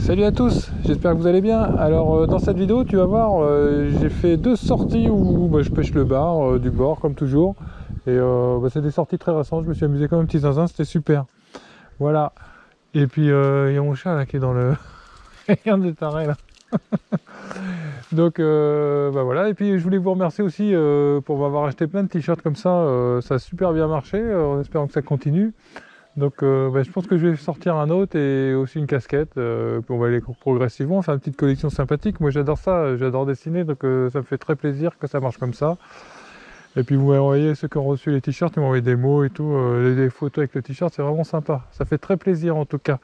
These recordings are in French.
Salut à tous, j'espère que vous allez bien. Alors dans cette vidéo tu vas voir, j'ai fait deux sorties où je pêche le bar du bord comme toujours. Et c'est des sorties très récentes, je me suis amusé comme un petit zinzin, c'était super. Voilà. Et puis il y a mon chat là qui est dans le... Regarde le taré là. Donc voilà, et puis je voulais vous remercier aussi pour m'avoir acheté plein de t-shirts comme ça a super bien marché, en espérant que ça continue. Donc je pense que je vais sortir un autre et aussi une casquette, puis on va aller progressivement, faire une petite collection sympathique. Moi j'adore ça, j'adore dessiner, donc ça me fait très plaisir que ça marche comme ça. Et puis vous m'avez envoyé, ceux qui ont reçu les t-shirts, ils m'ont envoyé des mots et tout, des photos avec le t-shirt, c'est vraiment sympa. Ça fait très plaisir en tout cas.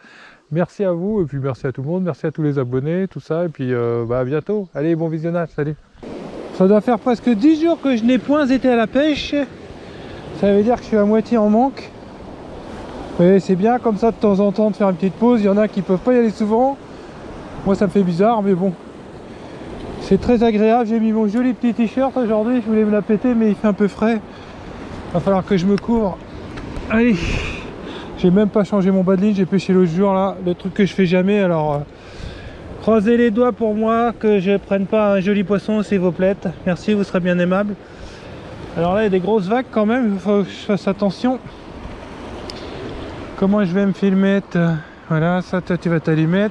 Merci à vous, et puis merci à tout le monde, merci à tous les abonnés, tout ça, et puis à bientôt. Allez, bon visionnage, salut. Ça doit faire presque 10 jours que je n'ai point été à la pêche. Ça veut dire que je suis à moitié en manque. Mais c'est bien comme ça de temps en temps de faire une petite pause. Il y en a qui peuvent pas y aller souvent. Moi ça me fait bizarre, mais bon. C'est très agréable. J'ai mis mon joli petit t-shirt aujourd'hui. Je voulais me la péter, mais il fait un peu frais. Va falloir que je me couvre. Allez. J'ai même pas changé mon bas de ligne. J'ai pêché l'autre jour là. Le truc que je fais jamais. Alors croisez les doigts pour moi que je prenne pas un joli poisson s'il vous plaît. Merci, vous serez bien aimable. Alors là il y a des grosses vagues quand même. Il faut que je fasse attention. Comment je vais me filmer? Voilà, ça toi tu vas t'allumer.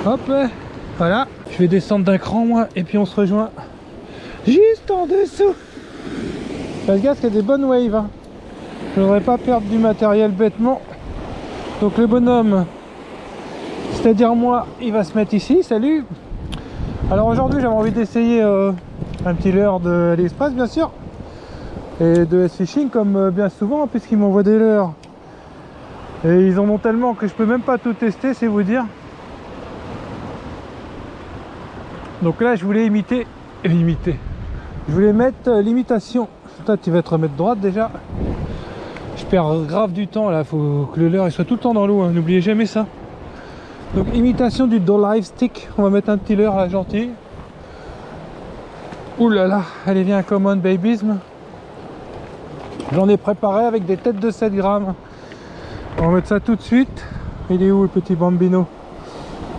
Hop, voilà. Je vais descendre d'un cran moi et puis on se rejoint juste en dessous. Faites gaffe qu'il y a des bonnes waves. Hein. Je ne voudrais pas perdre du matériel bêtement. Donc le bonhomme, c'est-à-dire moi, il va se mettre ici. Salut. Alors aujourd'hui j'avais envie d'essayer un petit leurre de AliExpress bien sûr. Et de S-Fishing comme bien souvent puisqu'ils m'envoient des leurres et ils en ont tellement que je peux même pas tout tester, c'est vous dire. Donc là je voulais imiter, je voulais mettre l'imitation. Toi tu vas te remettre droite déjà. Je perds grave du temps là, faut que le leurre il soit tout le temps dans l'eau, hein. N'oubliez jamais ça. Donc imitation du Do Live Stick, on va mettre un petit leurre là gentil. Ouh là là, allez viens, come on babies. J'en ai préparé avec des têtes de 7 grammes. On va mettre ça tout de suite. Il est où le petit bambino?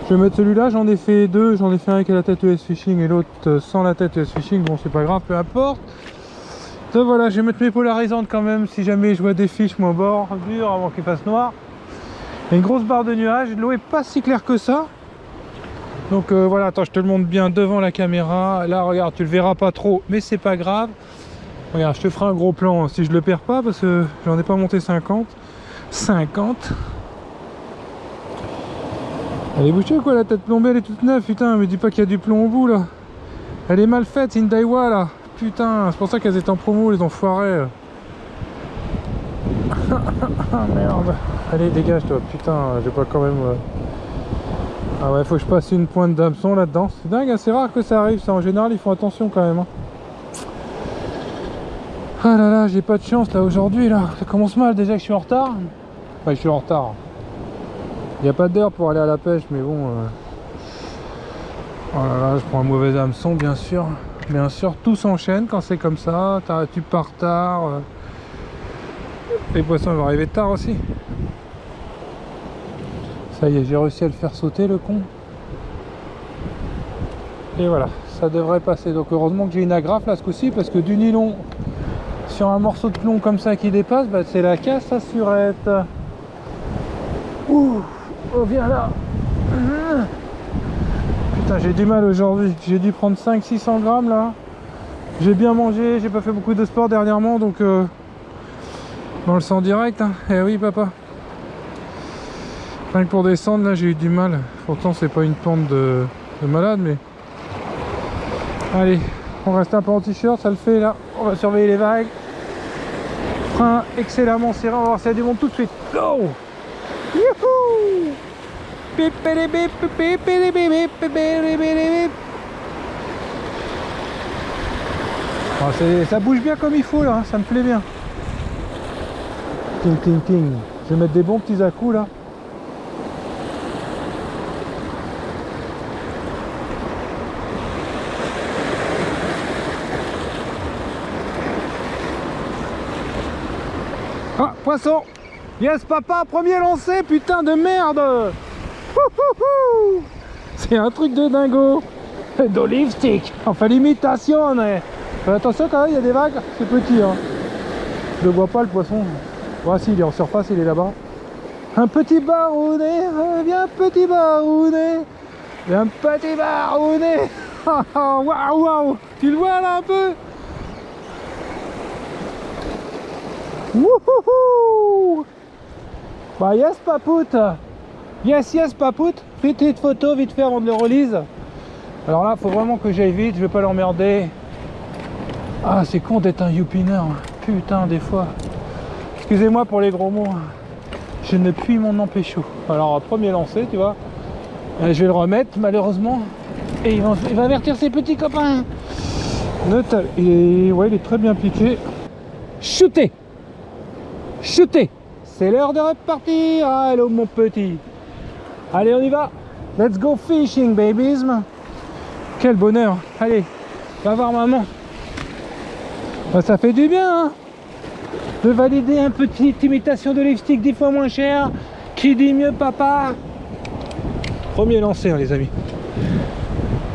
Je vais mettre celui-là, j'en ai fait deux. J'en ai fait un avec la tête US Fishing et l'autre sans la tête US Fishing. Bon, c'est pas grave, peu importe. Donc voilà, je vais mettre mes polarisantes quand même si jamais je vois des fiches moi au bord dur avant qu'il fasse noir. Il y a une grosse barre de nuages. L'eau est pas si claire que ça. Donc voilà, attends, je te le montre bien devant la caméra. Là, regarde, tu le verras pas trop, mais c'est pas grave. Regarde, je te ferai un gros plan si je le perds pas parce que j'en ai pas monté 50. Elle est bouchée quoi, la tête plombée, elle est toute neuve, putain, me dis pas qu'il y a du plomb au bout là. Elle est mal faite, c'est une Daiwa là. Putain, c'est pour ça qu'elles étaient en promo les enfoirés. Ah merde. Allez, dégage toi, putain, j'ai pas quand même... Ah ouais, faut que je passe une pointe d'hameçon là-dedans. C'est dingue, hein, c'est rare que ça arrive, ça en général ils font attention quand même. Hein. Ah là là, j'ai pas de chance là aujourd'hui là, ça commence mal déjà que je suis en retard. Enfin je suis en retard. Il n'y a pas d'heure pour aller à la pêche mais bon. Oh là là, je prends un mauvais hameçon bien sûr. Bien sûr, tout s'enchaîne quand c'est comme ça, tu pars tard. Les poissons vont arriver tard aussi. Ça y est, j'ai réussi à le faire sauter le con. Et voilà, ça devrait passer. Donc heureusement que j'ai une agrafe là ce coup-ci parce que du nylon sur un morceau de plomb comme ça qui dépasse, bah, c'est la casse à surette. Ouh, oh viens là. Putain, j'ai du mal aujourd'hui. J'ai dû prendre 500-600 grammes là. J'ai bien mangé, j'ai pas fait beaucoup de sport dernièrement donc dans le sang direct. Hein. Eh oui papa. Rien que pour descendre là j'ai eu du mal. Pourtant c'est pas une pente de malade mais. Allez, on reste un peu en t-shirt, ça le fait là. On va surveiller les vagues. Frein excellemment serré, on va voir s'il y a du monde tout de suite. Go! Youhou! Ça bouge bien comme il faut là, hein, ça me plaît bien. Ting ting ting. Je vais mettre des bons petits à-coups là. Ah, poisson! Yes papa, premier lancé, putain de merde. C'est un truc de dingo. D'olive stick. Enfin l'imitation, mais... Fais attention quand même, il y a des vagues, c'est petit hein. Je le vois pas le poisson. Voici, il est en surface, il est là-bas. Un petit barounet, viens petit barounet. Viens petit barounet. Waouh, waouh. Tu le vois là un peu? Wouhouhou. Bah yes papoute. Yes yes papoute. Petite photo vite fait avant de le relise. Alors là faut vraiment que j'aille vite, je vais pas l'emmerder. Ah c'est con d'être un youpiner. Putain des fois. Excusez-moi pour les gros mots. Je ne puis m'en empêcher. Alors premier lancé tu vois. Je vais le remettre malheureusement. Et il va avertir ses petits copains. Note, il est très bien piqué. Shooter. Shooter. C'est l'heure de repartir. Ah, hello mon petit. Allez on y va. Let's go fishing babies. Quel bonheur. Allez, va voir maman. Bah, ça fait du bien hein, de valider une petite imitation de lipstick 10 fois moins cher. Qui dit mieux papa? Premier lancé hein, les amis.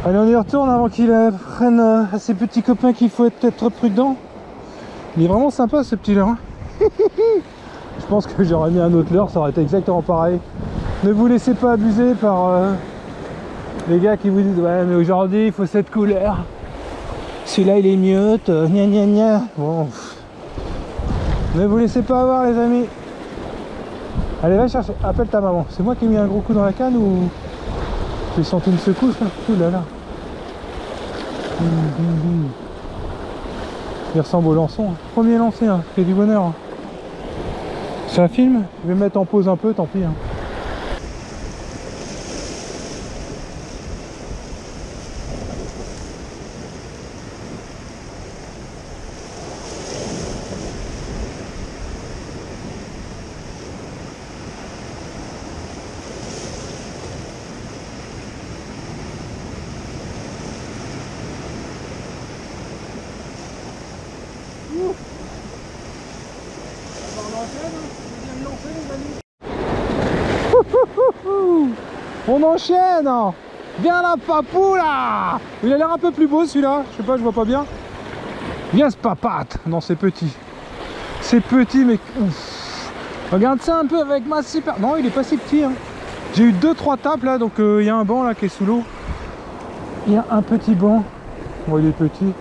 Allez on y retourne avant qu'il prenne à ses petits copains qu'il faut être prudent. Il est vraiment sympa ce petit leurre hein. Je pense que j'aurais mis un autre leurre, ça aurait été exactement pareil. Ne vous laissez pas abuser par les gars qui vous disent ouais mais aujourd'hui il faut cette couleur. Celui-là il est mieux, gna gna gna. Bon. Ne vous laissez pas avoir les amis. Allez va chercher, appelle ta maman. C'est moi qui ai mis un gros coup dans la canne ou j'ai senti une secousse là? Ouh là là. Il ressemble au lançon. Premier lancé, hein. C'est du bonheur. Hein. C'est un film, je vais mettre en pause un peu, tant pis. Hein. On enchaîne. Viens là papou là. Il a l'air un peu plus beau celui-là. Je sais pas, je vois pas bien. Viens ce papate. Non c'est petit. C'est petit mais... Ouf. Regarde ça un peu avec ma super... Non il est pas si petit hein. J'ai eu 2-3 tapes là. Donc il y a un banc là qui est sous l'eau. Il y a un petit banc. Bon il est petit.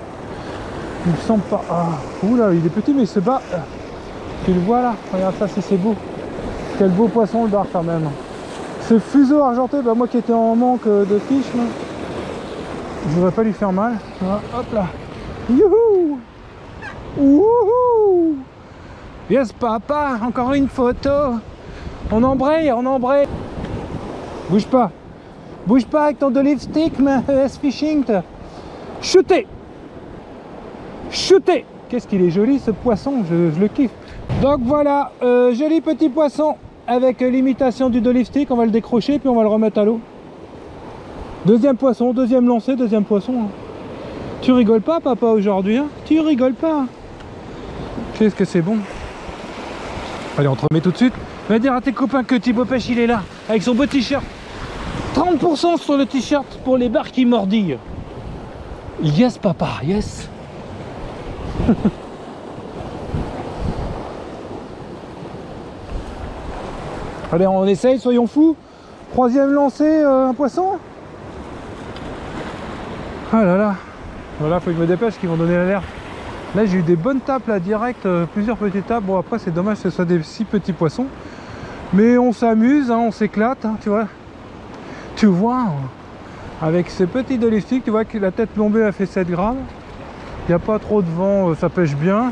Il me semble pas... Ah. Oula il est petit mais il se bat. Tu le vois là. Regarde ça si c'est beau. Quel beau poisson le bar quand même. Ce fuseau argenté, bah moi qui étais en manque de fiche, je voudrais pas lui faire mal. Voilà, hop là. Youhou! Wouhou! Yes papa, encore une photo. On embraye, on embraye. Bouge pas. Bouge pas avec ton olive stick, mais S fishing. Shooter! Shooter! Qu'est-ce qu'il est joli ce poisson, je le kiffe. Donc voilà, joli petit poisson. Avec l'imitation du olive stick, on va le décrocher puis on va le remettre à l'eau. Deuxième poisson, deuxième lancé, deuxième poisson. Hein. Tu rigoles pas papa aujourd'hui hein? Tu rigoles pas. Qu'est-ce que c'est bon. Allez on te remet tout de suite. Va dire à tes copains que Thibaut Pêche il est là, avec son beau t-shirt. 30% sur le t-shirt pour les barres qui mordillent. Yes papa, yes. Allez, on essaye, soyons fous. Troisième lancé, un poisson. Ah là là. Voilà, faut que je me dépêche, qu'ils vont donner l'alerte. Là, j'ai eu des bonnes tapes, là, direct, plusieurs petites tapes. Bon, après, c'est dommage que ce soit des si petits poissons. Mais on s'amuse, hein, on s'éclate, hein, tu vois. Tu vois, avec ces petits olive stick, tu vois que la tête plombée a fait 7 grammes. Il n'y a pas trop de vent, ça pêche bien.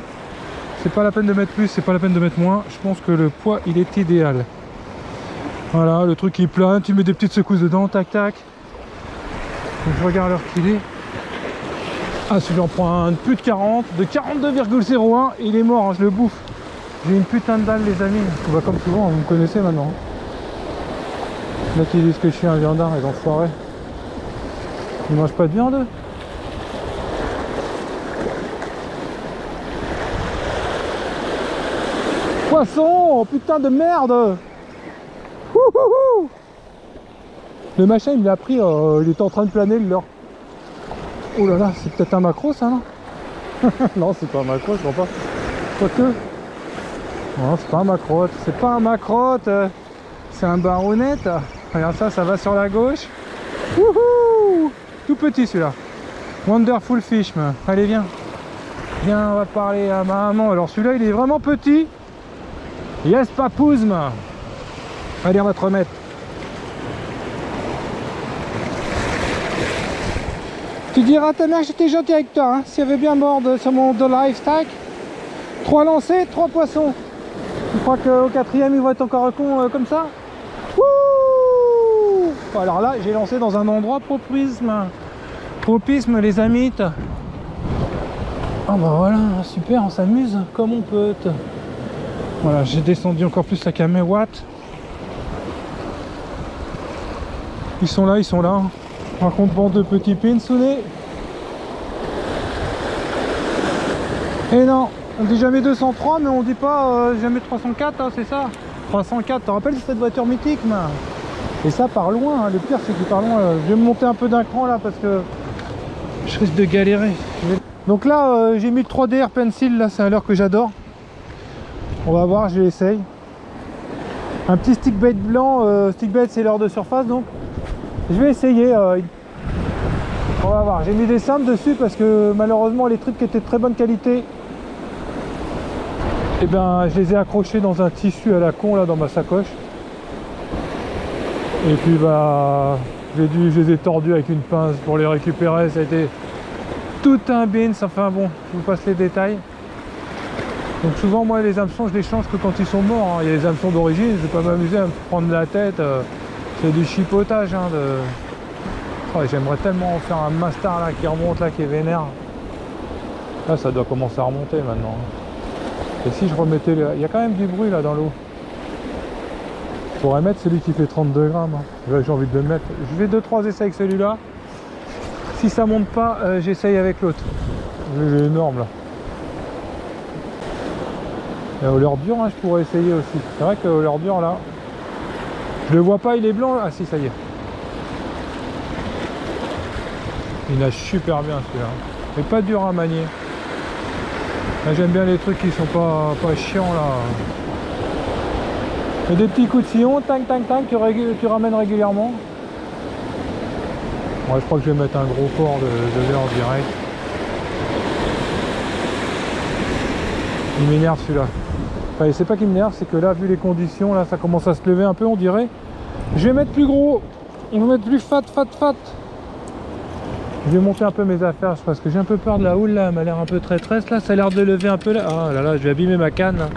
C'est pas la peine de mettre plus, c'est pas la peine de mettre moins. Je pense que le poids, il est idéal. Voilà, le truc il plane, tu mets des petites secousses dedans, tac tac. Donc je regarde l'heure qu'il est. Ah celui-là en prend un plus de 40, de 42,01, il est mort, hein, je le bouffe. J'ai une putain de dalle les amis. Bah, comme souvent, vous me connaissez maintenant. Là qui disent que je suis un viandard, les enfoirés. Ils mangent pas de viande. Poisson, putain de merde. Ouhouhou. Le machin il l'a pris, il était en train de planer le leurre. Oh là là, c'est peut-être un macro ça, non? Non, c'est pas un macro, je crois pas. Quoique. Non, c'est pas un macrotte, c'est pas un macrotte, c'est un baronette. Regarde ça, ça va sur la gauche. Wouhou! Tout petit celui-là. Wonderful fish, man. Allez, viens. Viens, on va parler à maman. Alors celui-là, il est vraiment petit. Yes, papouze, man. Allez, on va te remettre. Tu diras à ta mère que j'étais gentil avec toi, hein, si elle veut bien mordre sur mon de lifestack. 3 lancés, 3 poissons. Tu crois qu'au 4e, ils vont être encore con comme ça? Wouh! Alors là, j'ai lancé dans un endroit propisme. Propisme, les amis. Ah bah voilà, super, on s'amuse comme on peut. Voilà, j'ai descendu encore plus la caméwatt. Ils sont là, ils sont là. Par contre, vend 2 petits pins sous nez. Et non, on dit jamais 203, mais on dit pas jamais 304, hein, c'est ça? 304, t'en rappelles cette voiture mythique, man? Et ça par loin, hein. Le pire c'est qu'il part loin. Je vais me monter un peu d'un cran là parce que je risque de galérer. Donc là, j'ai mis le 3DR Pencil, là c'est un leurre que j'adore. On va voir, je l'essaye. Un petit stick bait blanc, stick bait c'est leurre de surface donc. Je vais essayer. On va voir, j'ai mis des cendres dessus parce que malheureusement les trucs qui étaient de très bonne qualité, et ben je les ai accrochés dans un tissu à la con là dans ma sacoche. Et puis bah je les ai tordus avec une pince pour les récupérer. Ça a été tout un bins. Enfin bon, je vous passe les détails. Donc souvent moi les hameçons je les change que quand ils sont morts, hein. Il y a les hameçons d'origine, je vais pas m'amuser à me prendre la tête. C'est du chipotage hein, de... Oh, j'aimerais tellement faire un mastar là qui remonte là, qui est vénère. Là ça doit commencer à remonter maintenant. Et si je remettais il y a quand même du bruit là dans l'eau. Je pourrais mettre celui qui fait 32 grammes. Hein. J'ai envie de le mettre. Je vais 2-3 essais avec celui-là. Si ça monte pas, j'essaye avec l'autre. Il est énorme là. Et au leurre dur, hein, je pourrais essayer aussi. C'est vrai qu'au leurre dur là, je le vois pas, il est blanc. Ah si, ça y est. Il nage super bien celui-là. Mais pas dur à manier. J'aime bien les trucs qui sont pas chiants là. Et des petits coups de sillon, tac tac tac, tu ramènes régulièrement. Ouais, je crois que je vais mettre un gros port de leurre direct. Il m'énerve celui-là. Enfin, c'est pas qu'il m'énerve, c'est que là, vu les conditions, là, ça commence à se lever un peu, on dirait. Je vais mettre plus gros. On va mettre plus fat. Je vais monter un peu mes affaires parce que j'ai un peu peur de la houle là, elle m'a l'air un peu traîtresse là, ça a l'air de lever un peu là. Ah là là, je vais abîmer ma canne là.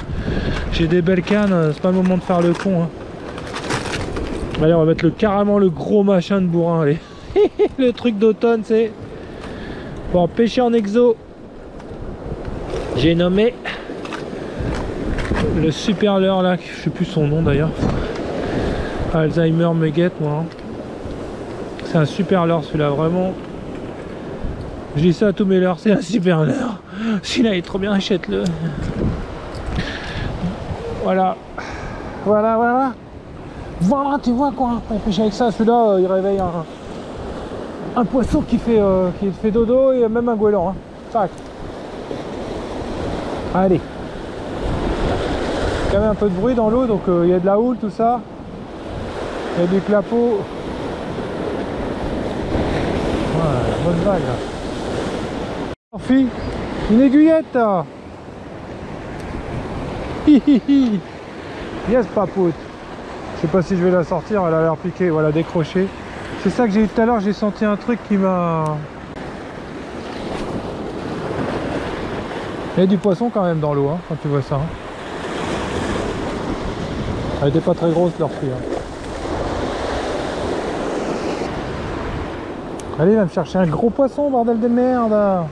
J'ai des belles cannes, c'est pas le moment de faire le con. Hein. Allez, on va mettre carrément le gros machin de bourrin, allez. Le truc d'automne, c'est pour pêcher en exo. J'ai nommé le super leurre là, je sais plus son nom d'ailleurs. Alzheimer me guette moi. Hein. C'est un super leurre celui-là, vraiment. Je dis ça à tous mes leurres, c'est un super leurre. Celui-là il est trop bien, achète-le. Voilà. Voilà, tu vois quoi. Et puis avec ça, celui-là, il réveille un poisson qui fait dodo et même un goéland. Hein. Tac. Allez. Il y a quand même un peu de bruit dans l'eau, donc il y a de la houle, tout ça. Il y a du clapot. Ouais, bonne vague là. Une aiguillette. Hihihi. Yes papoute. Je sais pas si je vais la sortir, elle a l'air piquée, voilà, décrochée. C'est ça que j'ai eu tout à l'heure, j'ai senti un truc qui m'a... Il y a du poisson quand même dans l'eau hein, quand tu vois ça. Hein. Elle était pas très grosse leur fille. Hein. Allez, va me chercher un gros poisson, bordel de merde.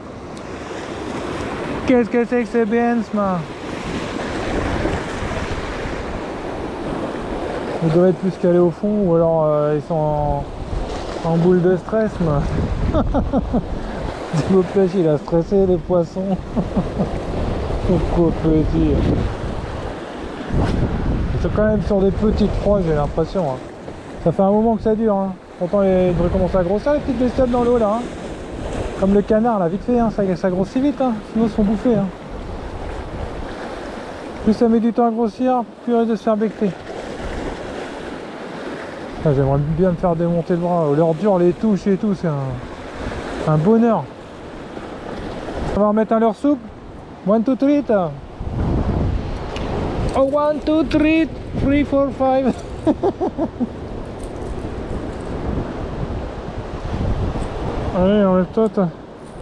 Qu'est-ce que c'est que ce Benz, man? Ils doivent être plus calés au fond, ou alors ils sont en boule de stress, man. S'il vous plaît, il a stressé les poissons. Pourquoi petit? Ils sont quand même sur des petites proies, j'ai l'impression. Hein. Ça fait un moment que ça dure. Hein. Pourtant, ils devraient commencer à grossir les petites bestioles dans l'eau là. Hein. Comme le canard là, vite fait, hein. Ça grossit vite, hein. Sinon ils se font bouffer. Hein. Plus ça met du temps à grossir, plus il risque de se faire becter. J'aimerais bien me faire démonter le bras. L'ordure, les touches et tout, c'est un bonheur. On va remettre un leurre souple. 1, 2, 3. Oh, 1, 2, 3, 3, 4, 5. Allez, enlève-toi,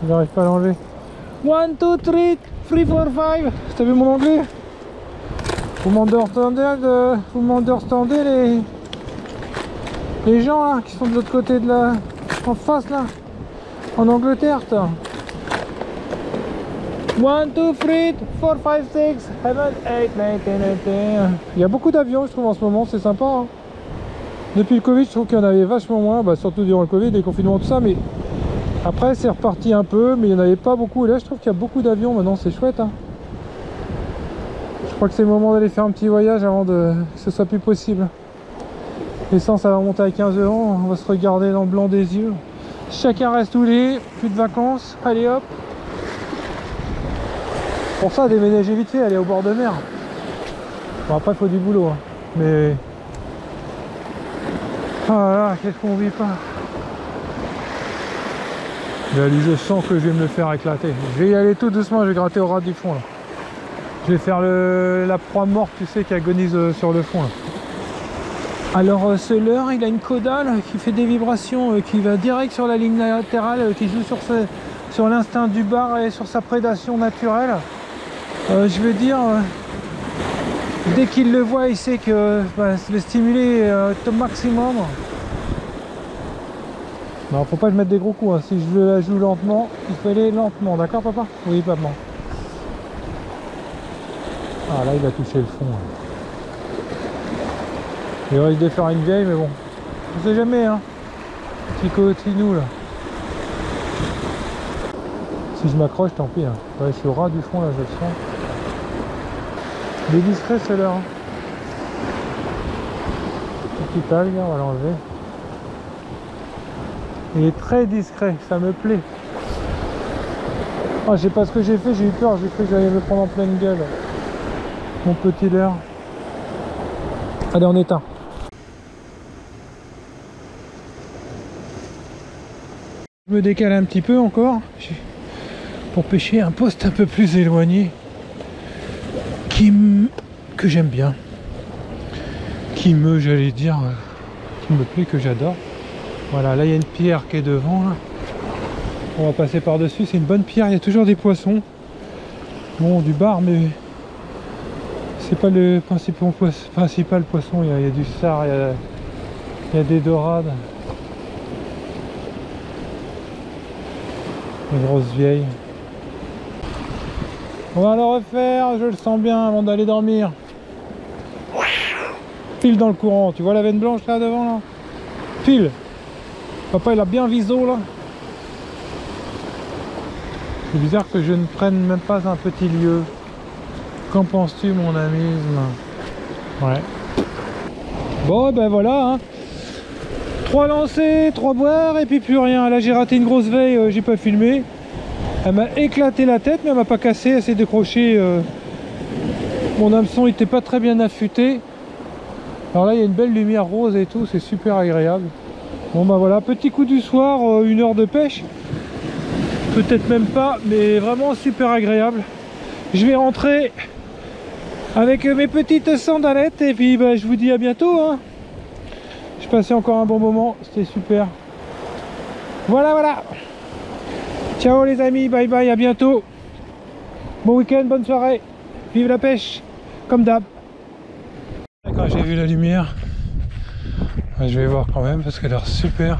il n'arrive pas à l'enlever. 1, 2, 3, 3, 4, 5. T'as vu mon anglais? Vous m'understandez les gens là qui sont de l'autre côté de la... en face là, en Angleterre. 1, 2, 3, 4, 5, 6, 7, 8, 9, 10, 11. Il y a beaucoup d'avions je trouve en ce moment, c'est sympa. Hein. Depuis le Covid je trouve qu'il y en avait vachement moins, bah, surtout durant le Covid, les confinements tout ça, mais après c'est reparti un peu, mais il n'y en avait pas beaucoup. Et là je trouve qu'il y a beaucoup d'avions maintenant, c'est chouette. Hein. Je crois que c'est le moment d'aller faire un petit voyage avant que ce soit plus possible. L'essence ça va monter à 15 €, on va se regarder dans le blanc des yeux. Chacun reste où il est, plus de vacances, allez hop. Pour ça déménager vite fait, aller au bord de mer. Bon après il faut du boulot, hein. Mais... ah là, qu'est-ce qu'on vit pas. Là, je sens que je vais me le faire éclater. Je vais y aller tout doucement, je vais gratter au ras du fond là. Je vais faire la proie morte, tu sais, qui agonise sur le fond là. Alors ce leurre, il a une caudale qui fait des vibrations, qui va direct sur la ligne latérale, qui joue sur l'instinct du bar et sur sa prédation naturelle. Je veux dire, dès qu'il le voit, il sait que le stimuler au maximum. Non, faut pas que je mette des gros coups, hein. Si je la joue lentement, il faut aller lentement, d'accord papa? Oui papa. Ah là il a touché le fond. Hein. Il risque de faire une vieille, mais bon, on sait jamais, hein. Petit continue là. Si je m'accroche, tant pis. Hein. Ouais, je suis au ras du fond là, je le sens. Il est discret celui-là. Hein. Petit algue, on va l'enlever. Il est très discret, ça me plaît. Ah, je sais pas ce que j'ai fait, j'ai eu peur, j'ai cru que j'allais me prendre en pleine gueule. Mon petit leurre. Allez, on éteint. Je me décale un petit peu encore pour pêcher un poste un peu plus éloigné que j'aime bien, j'allais dire, qui me plaît, que j'adore. Voilà, là il y a une pierre qui est devant là. On va passer par dessus, c'est une bonne pierre, il y a toujours des poissons, bon, du bar, mais c'est pas le principal poisson. Il y a du sard, il y a des dorades. Une grosse vieille. On va le refaire, je le sens bien avant d'aller dormir. Pile dans le courant, tu vois la veine blanche là devant là? Pile. Papa il a bien viso là. C'est bizarre que je ne prenne même pas un petit lieu. Qu'en penses-tu mon ami? Ouais. Bon ben voilà hein. 3 lancers, 3 boires et puis plus rien. Là j'ai raté une grosse veille, j'ai pas filmé. Elle m'a éclaté la tête mais elle m'a pas cassé, elle s'est décrochée. Mon hameçon était pas très bien affûté. Alors là il y a une belle lumière rose et tout, c'est super agréable. Bon bah voilà, petit coup du soir, 1 heure de pêche. Peut-être même pas, mais vraiment super agréable. Je vais rentrer avec mes petites sandalettes et puis bah, je vous dis à bientôt hein. J'ai passé encore un bon moment, c'était super. Voilà. Ciao les amis, bye bye, à bientôt. Bon week-end, bonne soirée. Vive la pêche, comme d'hab. Quand j'ai vu la lumière, je vais voir quand même parce qu'elle a l'air super.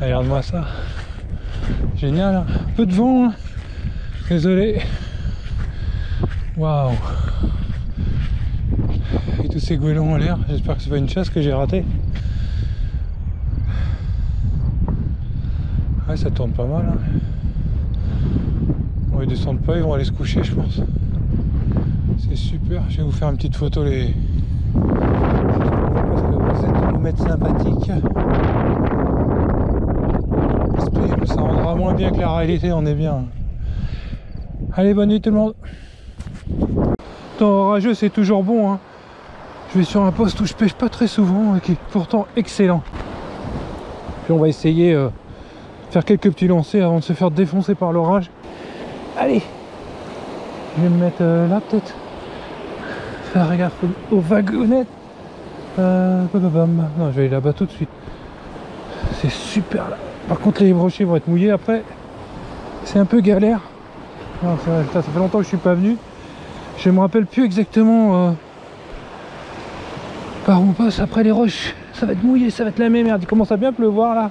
Regarde-moi ça. Génial, hein. Un peu de vent, hein. Désolé. Waouh. Et tous ces goélands en l'air, j'espère que c'est pas une chasse que j'ai ratée. Ouais, ça tourne pas mal. Hein. Bon, ils descendent pas, ils vont aller se coucher, je pense. C'est super, je vais vous faire une petite photo les... Parce que vous êtes vous mettre sympathique. Ça rendra moins bien que la réalité, on est bien. Allez, bonne nuit tout le monde. Temps orageux, c'est toujours bon, hein. Je vais sur un poste où je pêche pas très souvent et qui est pourtant excellent. Puis on va essayer de faire quelques petits lancers avant de se faire défoncer par l'orage. Allez, je vais me mettre là peut-être. Faire gaffe aux wagonnettes. Non, je vais aller là-bas tout de suite. C'est super là. Par contre, les brochets vont être mouillés après. C'est un peu galère. Non, ça fait longtemps que je suis pas venu. Je me rappelle plus exactement par où on passe après les roches. Ça va être mouillé, ça va être la même merde. Il commence à bien pleuvoir là.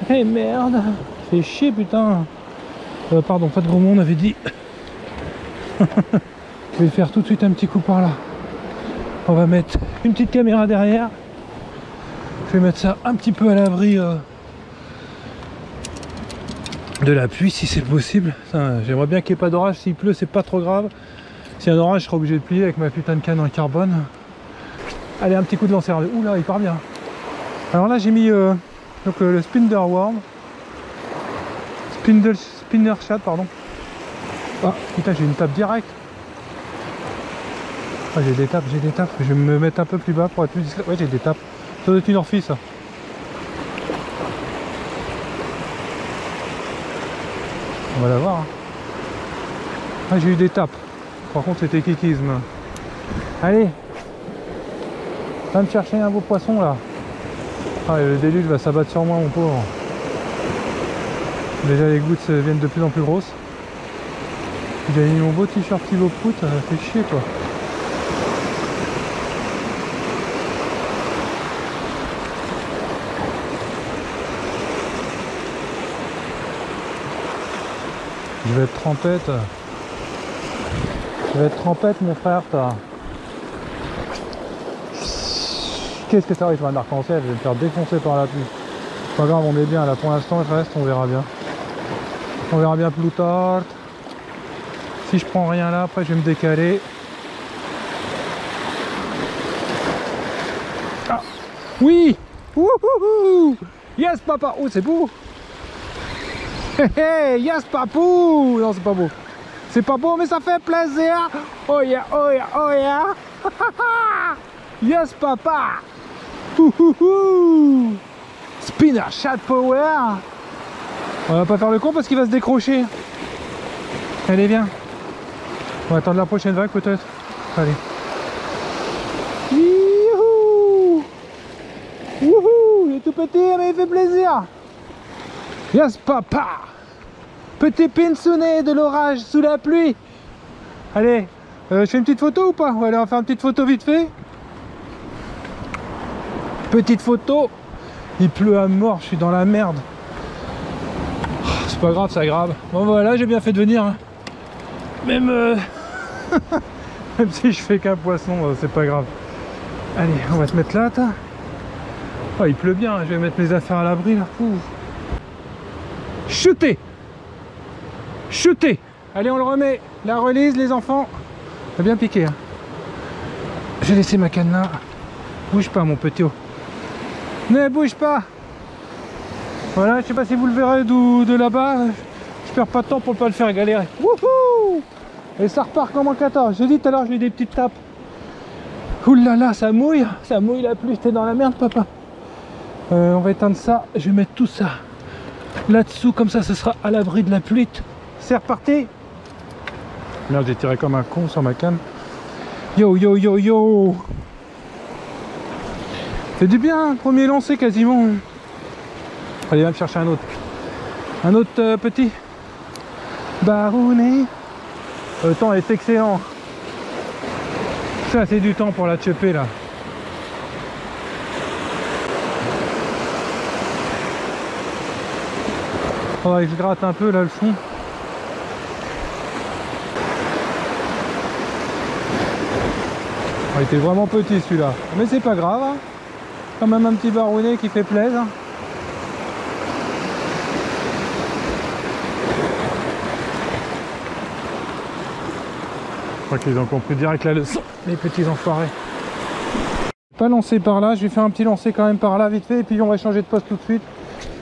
Eh merde, fait chier putain. Pardon, pas de gros mots, on avait dit. Je vais faire tout de suite un petit coup par là. On va mettre une petite caméra derrière. Je vais mettre ça un petit peu à l'abri de la pluie si c'est possible. J'aimerais bien qu'il n'y ait pas d'orage. S'il pleut, c'est pas trop grave. S'il y a un orage, je serai obligé de plier avec ma putain de canne en carbone. Allez, un petit coup de lancer. Oula, il part bien. Alors là, j'ai mis donc, le Spinner Worm. Spinner Chat, pardon. Ah, putain, j'ai une tape directe. Ah, j'ai des tapes. Je vais me mettre un peu plus bas pour être plus discret. Ouais, j'ai des tapes. Ça doit être une Orphis, ça. On va la voir. Hein. Ah, j'ai eu des tapes. Par contre, c'était kikisme. Allez. Va me chercher un beau poisson, là. Ah, le déluge va s'abattre sur moi, mon pauvre. Déjà, les gouttes viennent de plus en plus grosses. J'ai mis mon beau t-shirt Thibaut Prout, ça fait chier, quoi. Je vais être trempette. Je vais être trempette, mon frère, toi. Qu'est-ce que ça arrive, un arc-en-ciel? Je vais me faire défoncer par la pluie. Pas grave, on est bien là. Pour l'instant, je reste, on verra bien. On verra bien plus tard. Si je prends rien là, après je vais me décaler. Ah. Oui. Wouhouhou. Yes, papa. Oh, c'est beau. Hey, yes, papou. Non, c'est pas beau. C'est pas beau, mais ça fait plaisir. Oh yeah, oh yeah, oh yeah. Yes, papa. Ouhouhou. Spinner Chat Power. On va pas faire le con parce qu'il va se décrocher. Allez, viens. On va attendre la prochaine vague peut-être. Allez. Youhou. Wouhou. Il est tout petit mais il fait plaisir. Yes papa. Petit pinsonnet de l'orage sous la pluie. Allez, je fais une petite photo ou pas? On va aller en faire une petite photo vite fait. Petite photo. Il pleut à mort, je suis dans la merde. C'est pas grave, ça grave. Bon voilà, j'ai bien fait de venir. Hein. Même, même si je fais qu'un poisson, c'est pas grave. Allez, on va se mettre là. Oh, il pleut bien, je vais mettre mes affaires à l'abri là. Shooter. Shooter. Allez, on le remet. La release, les enfants. Ça a bien piqué. Hein. J'ai laissé ma canne là. Bouge pas, mon petit. Ne bouge pas. Voilà, je sais pas si vous le verrez de là-bas. Je perds pas de temps pour ne pas le faire galérer. Wouhou. Et ça repart comme en 14. J'ai dit tout à l'heure, j'ai eu des petites tapes. Ouh là là, ça mouille la pluie. T'es dans la merde, papa. On va éteindre ça. Je vais mettre tout ça là-dessous, comme ça, ce sera à l'abri de la pluie. C'est reparti. Merde, j'ai tiré comme un con sur ma canne. Yo, yo, yo, yo. C'est du bien, premier lancé quasiment. Allez, va me chercher un autre. Un autre petit. Barounet. Le temps est excellent. Ça, c'est du temps pour la choper là. Faudrait que je gratte un peu là le fond. Il était vraiment petit celui-là. Mais c'est pas grave. Hein. Quand même un petit barounet qui fait plaisir. crois qu'ils ont compris direct la leçon, les petits enfoirés. Pas lancer par là, je vais faire un petit lancer quand même par là vite fait et puis on va changer de poste tout de suite.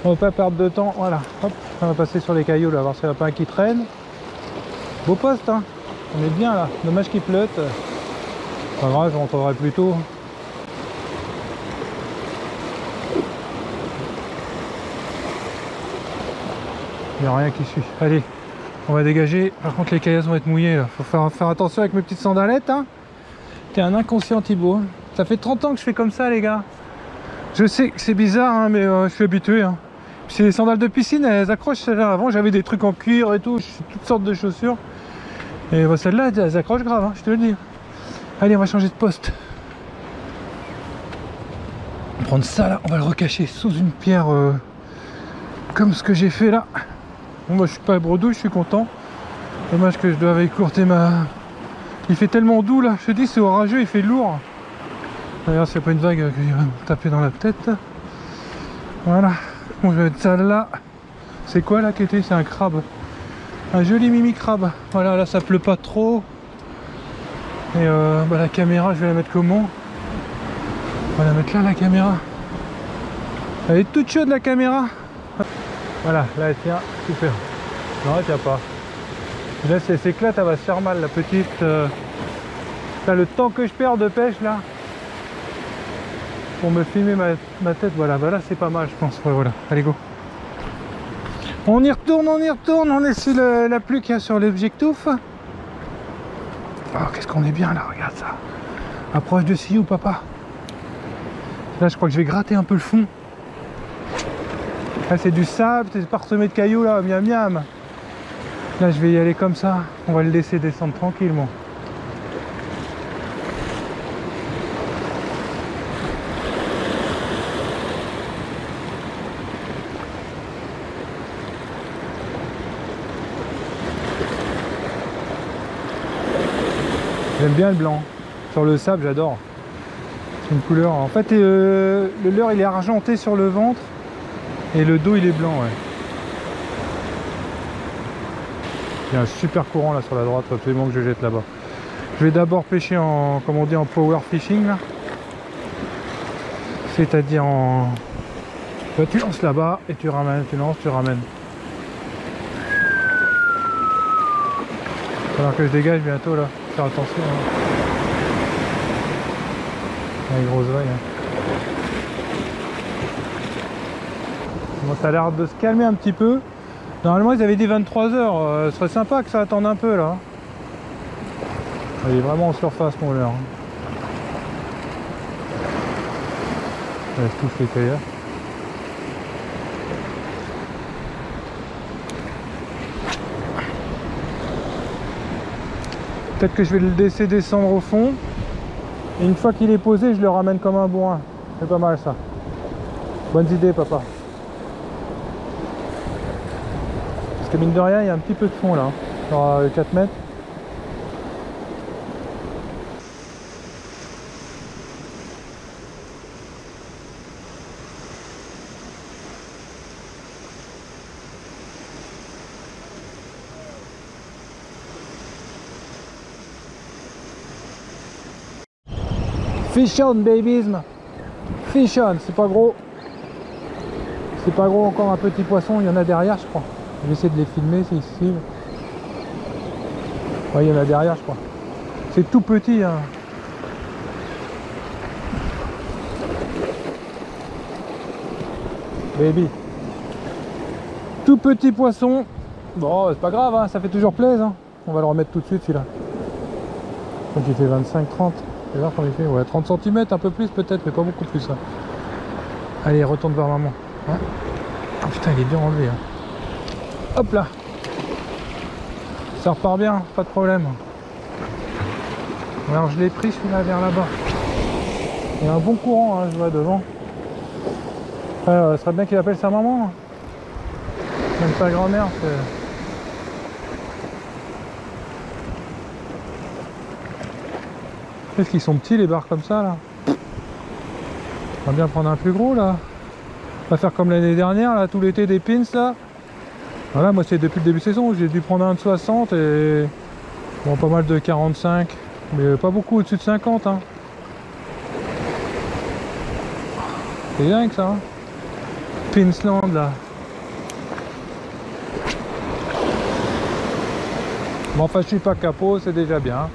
On va pas perdre de temps, voilà, hop, on va passer sur les cailloux là, voir s'il n'y a pas un qui traîne. Beau poste hein, on est bien là, dommage qu'il pleuve. Pas grave, je rentrerai plus tôt. Il n'y a rien qui suit. Allez, on va dégager. Par contre les caillasses vont être mouillées là. Faut faire attention avec mes petites sandalettes hein. T'es un inconscient Thibaut. Ça fait 30 ans que je fais comme ça les gars. Je sais que c'est bizarre hein, mais je suis habitué hein. C'est les sandales de piscine, elles accrochent celles-là. Avant j'avais des trucs en cuir et tout, toutes sortes de chaussures. Et bah, celles-là elles accrochent grave hein, je te le dis. Allez on va changer de poste. On va prendre ça là, on va le recacher sous une pierre comme ce que j'ai fait là. Bon moi je suis pas bredouille, je suis content. Dommage que je dois écourter ma... Il fait tellement doux là, je te dis c'est orageux, il fait lourd. D'ailleurs c'est pas une vague qui va me taper dans la tête. Voilà, bon je vais mettre ça là. C'est quoi là qui était? C'est un crabe. Un joli mimi crabe. Voilà, là ça pleut pas trop. Et bah, la caméra je vais la mettre comment? On va la mettre là la caméra. Elle est toute chaude la caméra. Voilà, là elle tient, super. Non elle tient pas. Là si elle s'éclate elle va se faire mal la petite. Là, le temps que je perds de pêche là pour me filmer ma tête, voilà, bah là c'est pas mal je pense, ouais, voilà, allez go. On y retourne, on est sur la pluie qu'il y a sur l'objectif. Oh qu'est-ce qu'on est bien là, regarde ça. Approche de Sioux papa. Là je crois que je vais gratter un peu le fond. Là c'est du sable, c'est parsemé de cailloux là, miam miam. Là je vais y aller comme ça, on va le laisser descendre tranquillement. J'aime bien le blanc. Sur le sable j'adore. C'est une couleur. En fait le leurre il est argenté sur le ventre et le dos il est blanc ouais. Il y a un super courant là sur la droite, absolument que je jette là-bas. Je vais d'abord pêcher en, comme on dit, en power fishing là. C'est-à-dire en... Là, tu lances là-bas et tu ramènes, tu lances, tu ramènes. Il va falloir que je dégage bientôt là, faire attention. Hein. Les grosses vagues. Hein. Bon, ça a l'air de se calmer un petit peu. Normalement ils avaient dit 23 h, ce serait sympa que ça attende un peu là. Il est vraiment en surface mon leurre. Là, je touche les caillasses. Peut-être que je vais le laisser descendre au fond. Et une fois qu'il est posé, je le ramène comme un bourrin. C'est pas mal ça. Bonne idée papa. Parce que mine de rien, il y a un petit peu de fond là. Genre 4 mètres. Fish on babies. Fish on, c'est pas gros. C'est pas gros, encore un petit poisson, il y en a derrière je crois. Je vais essayer de les filmer s'ils suivent. Ouais, il y en a derrière je crois. C'est tout petit hein. Baby. Tout petit poisson. Bon c'est pas grave hein, ça fait toujours plaisir hein. On va le remettre tout de suite celui-là. Donc il fait 25-30. Tu vas voir comment il fait, ouais 30 cm, un peu plus peut-être, mais pas beaucoup plus ça. Allez retourne vers maman hein. Oh putain il est bien enlevé hein. Hop là. Ça repart bien, pas de problème. Alors je l'ai pris celui-là vers là-bas. Il y a un bon courant hein, je vois devant. Ce serait bien qu'il appelle sa maman hein. Même sa grand-mère. Qu'est-ce qu'ils sont petits les barres comme ça là. On va bien prendre un plus gros là. On va faire comme l'année dernière là, tout l'été des pins là. Voilà, moi c'est depuis le début de saison, j'ai dû prendre un de 60 et Bon, pas mal de 45, mais pas beaucoup au-dessus de 50. Hein. C'est dingue ça. Hein. Pinsland là. Bon, enfin, je suis pas capot, c'est déjà bien.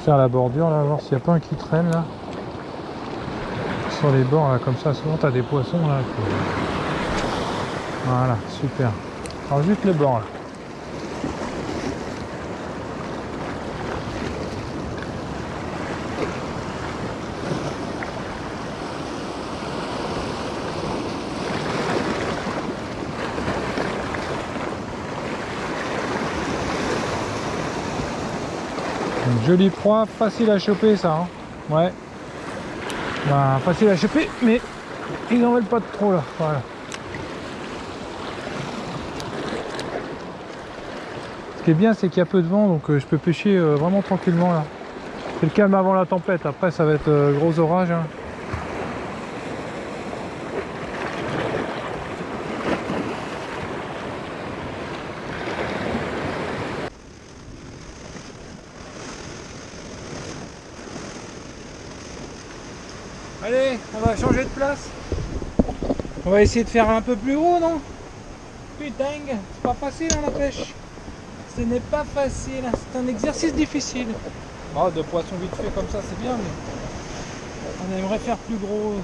Faire la bordure là, voir s'il n'y a pas un qui traîne là. Sur les bords là, comme ça, souvent tu as des poissons là. Voilà, super. Alors juste le bord là. Une jolie proie, facile à choper ça. Hein. Ouais. Bah, facile à choper, mais ils n'en veulent pas de trop là. Voilà. Ce qui est bien, c'est qu'il y a peu de vent, donc je peux pêcher vraiment tranquillement là. C'est le calme avant la tempête, après ça va être gros orage. Hein. Allez, on va changer de place. On va essayer de faire un peu plus gros, non? Putain, c'est pas facile hein, la pêche. Ce n'est pas facile, c'est un exercice difficile. Oh, de poissons vite fait comme ça, c'est bien, mais on aimerait faire plus gros.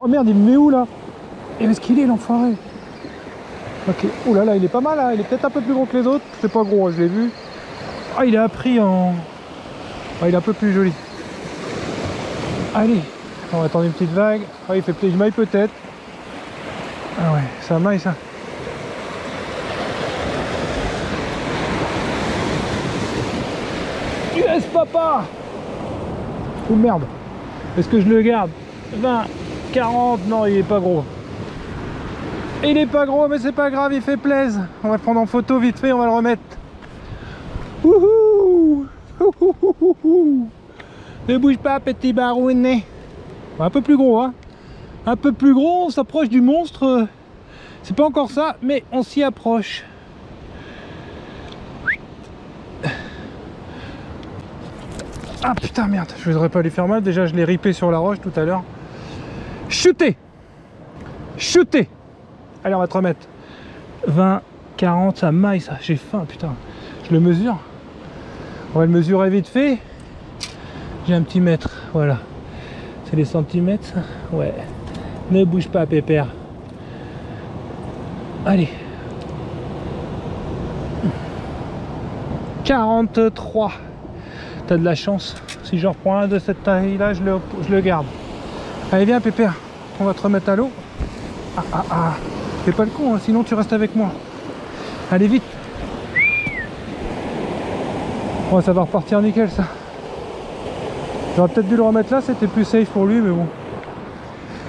Oh merde, il me met où là? Et où est-ce qu'il est l'enfoiré? Ok, oh là là, il est pas mal là, il est peut-être un peu plus gros que les autres, c'est pas gros, je l'ai vu. Ah, il est appris en... Ah, il est un peu plus joli. Allez, on va attendre une petite vague. Ah, il fait plus de maille peut-être. Ah ouais, ça maille ça. Yes papa! Oh merde, est-ce que je le garde? 20, 40, non il est pas gros. Il est pas gros mais c'est pas grave, il fait plaisir. On va le prendre en photo vite fait, on va le remettre. Wouhou! Ne bouge pas petit barounet. Un peu plus gros hein. Un peu plus gros, on s'approche du monstre. C'est pas encore ça, mais on s'y approche. Ah putain merde, je voudrais pas lui faire mal, déjà je l'ai ripé sur la roche tout à l'heure. Shooter! Shooter! Allez on va te remettre. 20, 40, ça maille ça, j'ai faim putain. Je le mesure. On va le mesurer vite fait. J'ai un petit mètre, voilà. C'est les centimètres ça? Ouais. Ne bouge pas pépère. Allez. 43. T'as de la chance. Si j'en reprends un de cette taille là, je le garde. Allez viens pépère, on va te remettre à l'eau. Ah ah ah. Fais pas le con, hein, sinon tu restes avec moi. Allez vite. Bon, ça va repartir nickel ça. J'aurais peut-être dû le remettre là, c'était plus safe pour lui, mais bon.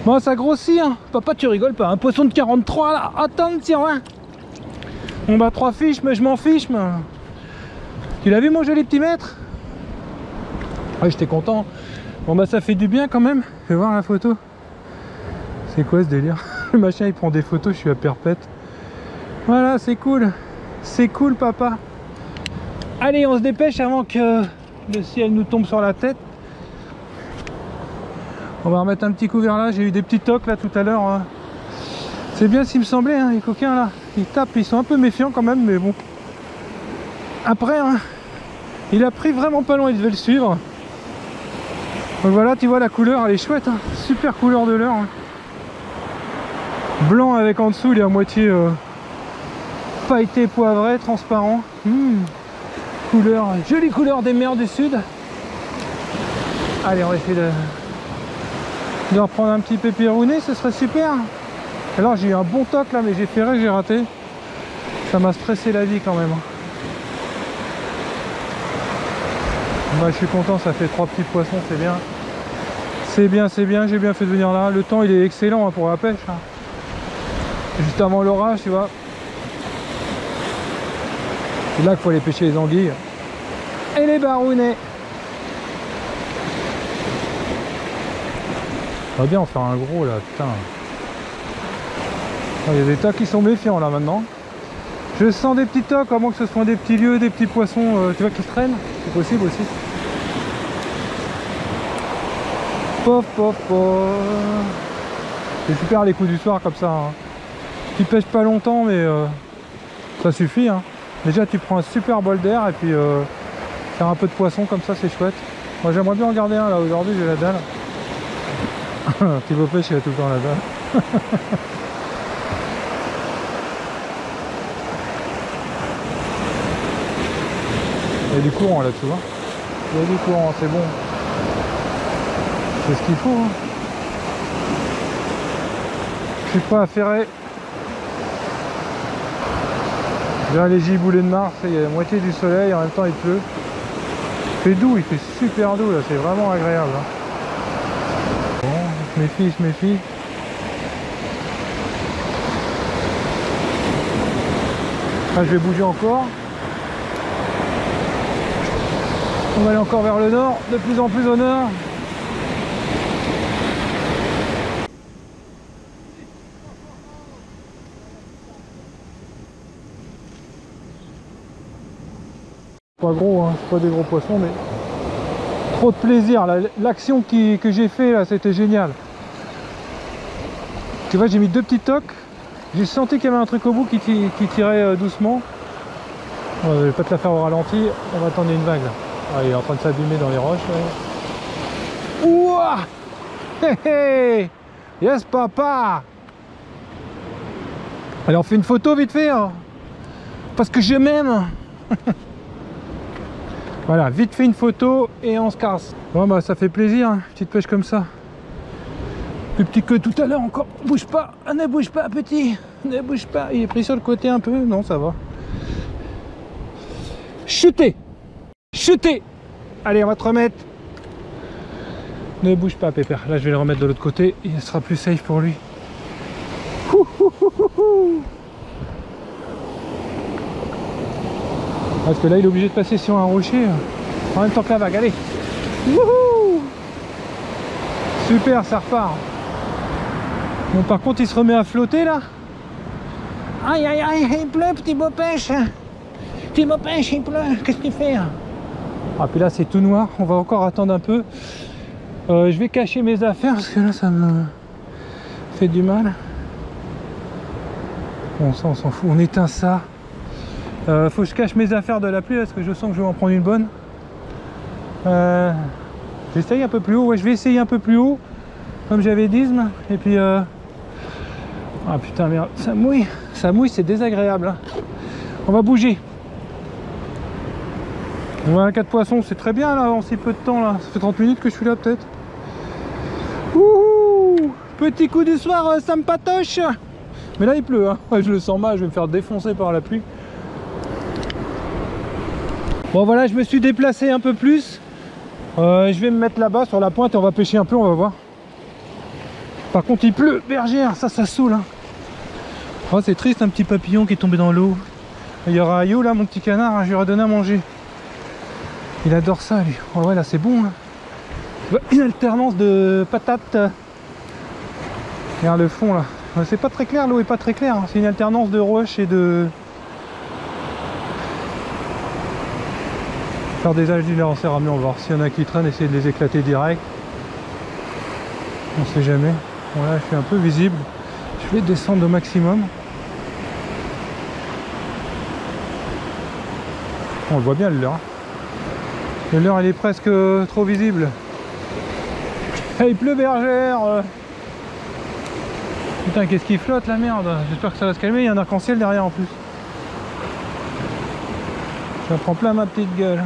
Bon, ça grossit, hein. Papa, tu rigoles pas. Un poisson de 43 là. Attention, hein. On bat 3 fiches, mais je m'en fiche, mais... Tu l'as vu mon joli petit maître? Ah, j'étais content. Bon, bah, ça fait du bien quand même. Fais voir la photo. C'est quoi ce délire? Le machin, il prend des photos, je suis à perpète. Voilà, c'est cool. C'est cool, papa. Allez, on se dépêche avant que le ciel nous tombe sur la tête. On va remettre un petit couvert là, j'ai eu des petits tocs là tout à l'heure. Hein. C'est bien s'il me semblait, hein, les coquins là. Ils tapent, ils sont un peu méfiants quand même, mais bon. Après, hein, il a pris vraiment pas loin, il devait le suivre. Donc voilà, tu vois la couleur, elle est chouette. Hein. Super couleur de l'heure. Hein. Blanc avec en dessous, il est à moitié pailleté, poivré, transparent. Couleur, jolie couleur des mers du sud. Allez, on va essayer de reprendre un petit pépérounet, ce serait super. Alors j'ai eu un bon toc là, mais j'ai ferré, j'ai raté. Ça m'a stressé la vie quand même. Bah, je suis content, ça fait 3 petits poissons, c'est bien. C'est bien, j'ai bien fait de venir là. Le temps il est excellent hein, pour la pêche. Hein. juste avant l'orage, tu vois. C'est là qu'il faut aller pêcher les anguilles. Et les barounets. On va bien en faire un gros là, putain. Il y a des tas qui sont méfiants là maintenant. Je sens des petits tocs, à moins que ce soit des petits lieux, des petits poissons, tu vois, qui se traînent. C'est possible aussi. Pof, pof, pof. C'est super les coups du soir comme ça. Hein. Tu pêches pas longtemps, mais ça suffit. Hein. Déjà, tu prends un super bol d'air et puis faire un peu de poisson comme ça, c'est chouette. Moi, j'aimerais bien en garder un là. Aujourd'hui, j'ai la dalle. Thibaut Pêche, il a tout le temps la dalle. Il y a du courant là-dessous. Hein. Il y a du courant, c'est bon. C'est ce qu'il faut. Hein. Je suis pas affairé. Là, les giboulées de Mars, il y a la moitié du soleil, en même temps il pleut. Il fait doux, il fait super doux là, c'est vraiment agréable. Hein. Bon, je me méfie. Ah, je vais bouger encore. On va aller encore vers le nord, de plus en plus au nord. Pas gros, hein, c'est pas des gros poissons, mais trop de plaisir. L'action que j'ai fait là, c'était génial. Tu vois, j'ai mis 2 petits tocs. J'ai senti qu'il y avait un truc au bout qui tirait doucement. Je vais pas te la faire au ralenti. On va attendre une vague là. Ah, il est en train de s'abîmer dans les roches. Là. Ouah, hey, hey. Yes papa. Allez, on fait une photo vite fait. Hein. Parce que je m'aime. Voilà, vite fait une photo et on se casse. Bon bah ça fait plaisir, hein, petite pêche comme ça. Plus petit que tout à l'heure encore. Bouge pas, ne bouge pas petit. Ne bouge pas, il est pris sur le côté un peu. Non, ça va. Chutez. Chutez. Allez, on va te remettre. Ne bouge pas pépère. Là je vais le remettre de l'autre côté. Il sera plus safe pour lui. Parce que là il est obligé de passer sur un rocher en même temps que la vague. Allez. Wouhou. Super, ça repart. Bon, par contre il se remet à flotter là. Aïe aïe aïe, il pleut petit beau pêche. Petit beau pêche, il pleut. Qu'est-ce qu'il fait? Ah puis là c'est tout noir. On va encore attendre un peu. Je vais cacher mes affaires parce que là ça me fait du mal. Bon ça on s'en fout, on éteint ça. Faut que je cache mes affaires de la pluie parce que je sens que je vais en prendre une bonne. J'essaye un peu plus haut, ouais je vais essayer un peu plus haut comme j'avais dit. Et puis ah putain merde, ça mouille c'est désagréable. Hein. On va bouger. Voilà, 4 poissons, c'est très bien là en si peu de temps là. Ça fait 30 minutes que je suis là peut-être. Ouh, petit coup du soir, ça me patoche. Mais là il pleut, hein. Je le sens mal, je vais me faire défoncer par la pluie. Bon voilà, je me suis déplacé un peu plus. Je vais me mettre là-bas sur la pointe et on va pêcher un peu, on va voir. Par contre il pleut, bergère, ça saoule. Hein. Oh, c'est triste, un petit papillon qui est tombé dans l'eau. Il y aura Ayou là, mon petit canard, hein, je lui aurais donné à manger. Il adore ça lui. Oh ouais là c'est bon. Hein. Une alternance de patates. Regarde le fond là. C'est pas très clair, l'eau est pas très claire. Hein. C'est une alternance de roches et de... Faire des âges du lanceur ramené, on va voir s'il y en a qui traînent, essayer de les éclater direct. On sait jamais. Bon là je suis un peu visible. Je vais descendre au maximum. On le voit bien le leurre. Le leurre il est presque trop visible. Hey, il pleut bergère. Putain qu'est-ce qui flotte la merde. J'espère que ça va se calmer, il y a un arc-en-ciel derrière en plus. Ça prend plein ma petite gueule.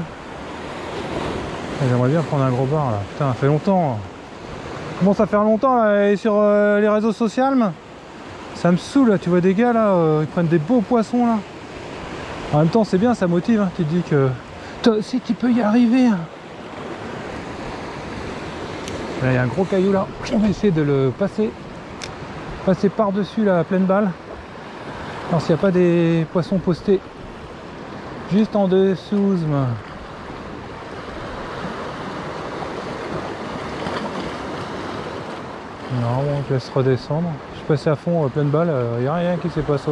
J'aimerais bien prendre un gros bar là. Putain, ça fait longtemps. Ça commence à faire longtemps là. Et sur les réseaux sociaux, ça me saoule. Tu vois des gars là, ils prennent des beaux poissons là. En même temps, c'est bien, ça motive. Hein. Tu te dis que toi aussi tu peux y arriver. Là, il y a un gros caillou là. On va essayer de le passer par-dessus la pleine balle. Alors s'il n'y a pas des poissons postés juste en dessous. Non, bon, je laisse redescendre. Je suis passé à fond, pleine balle, il n'y a rien qui s'est passé.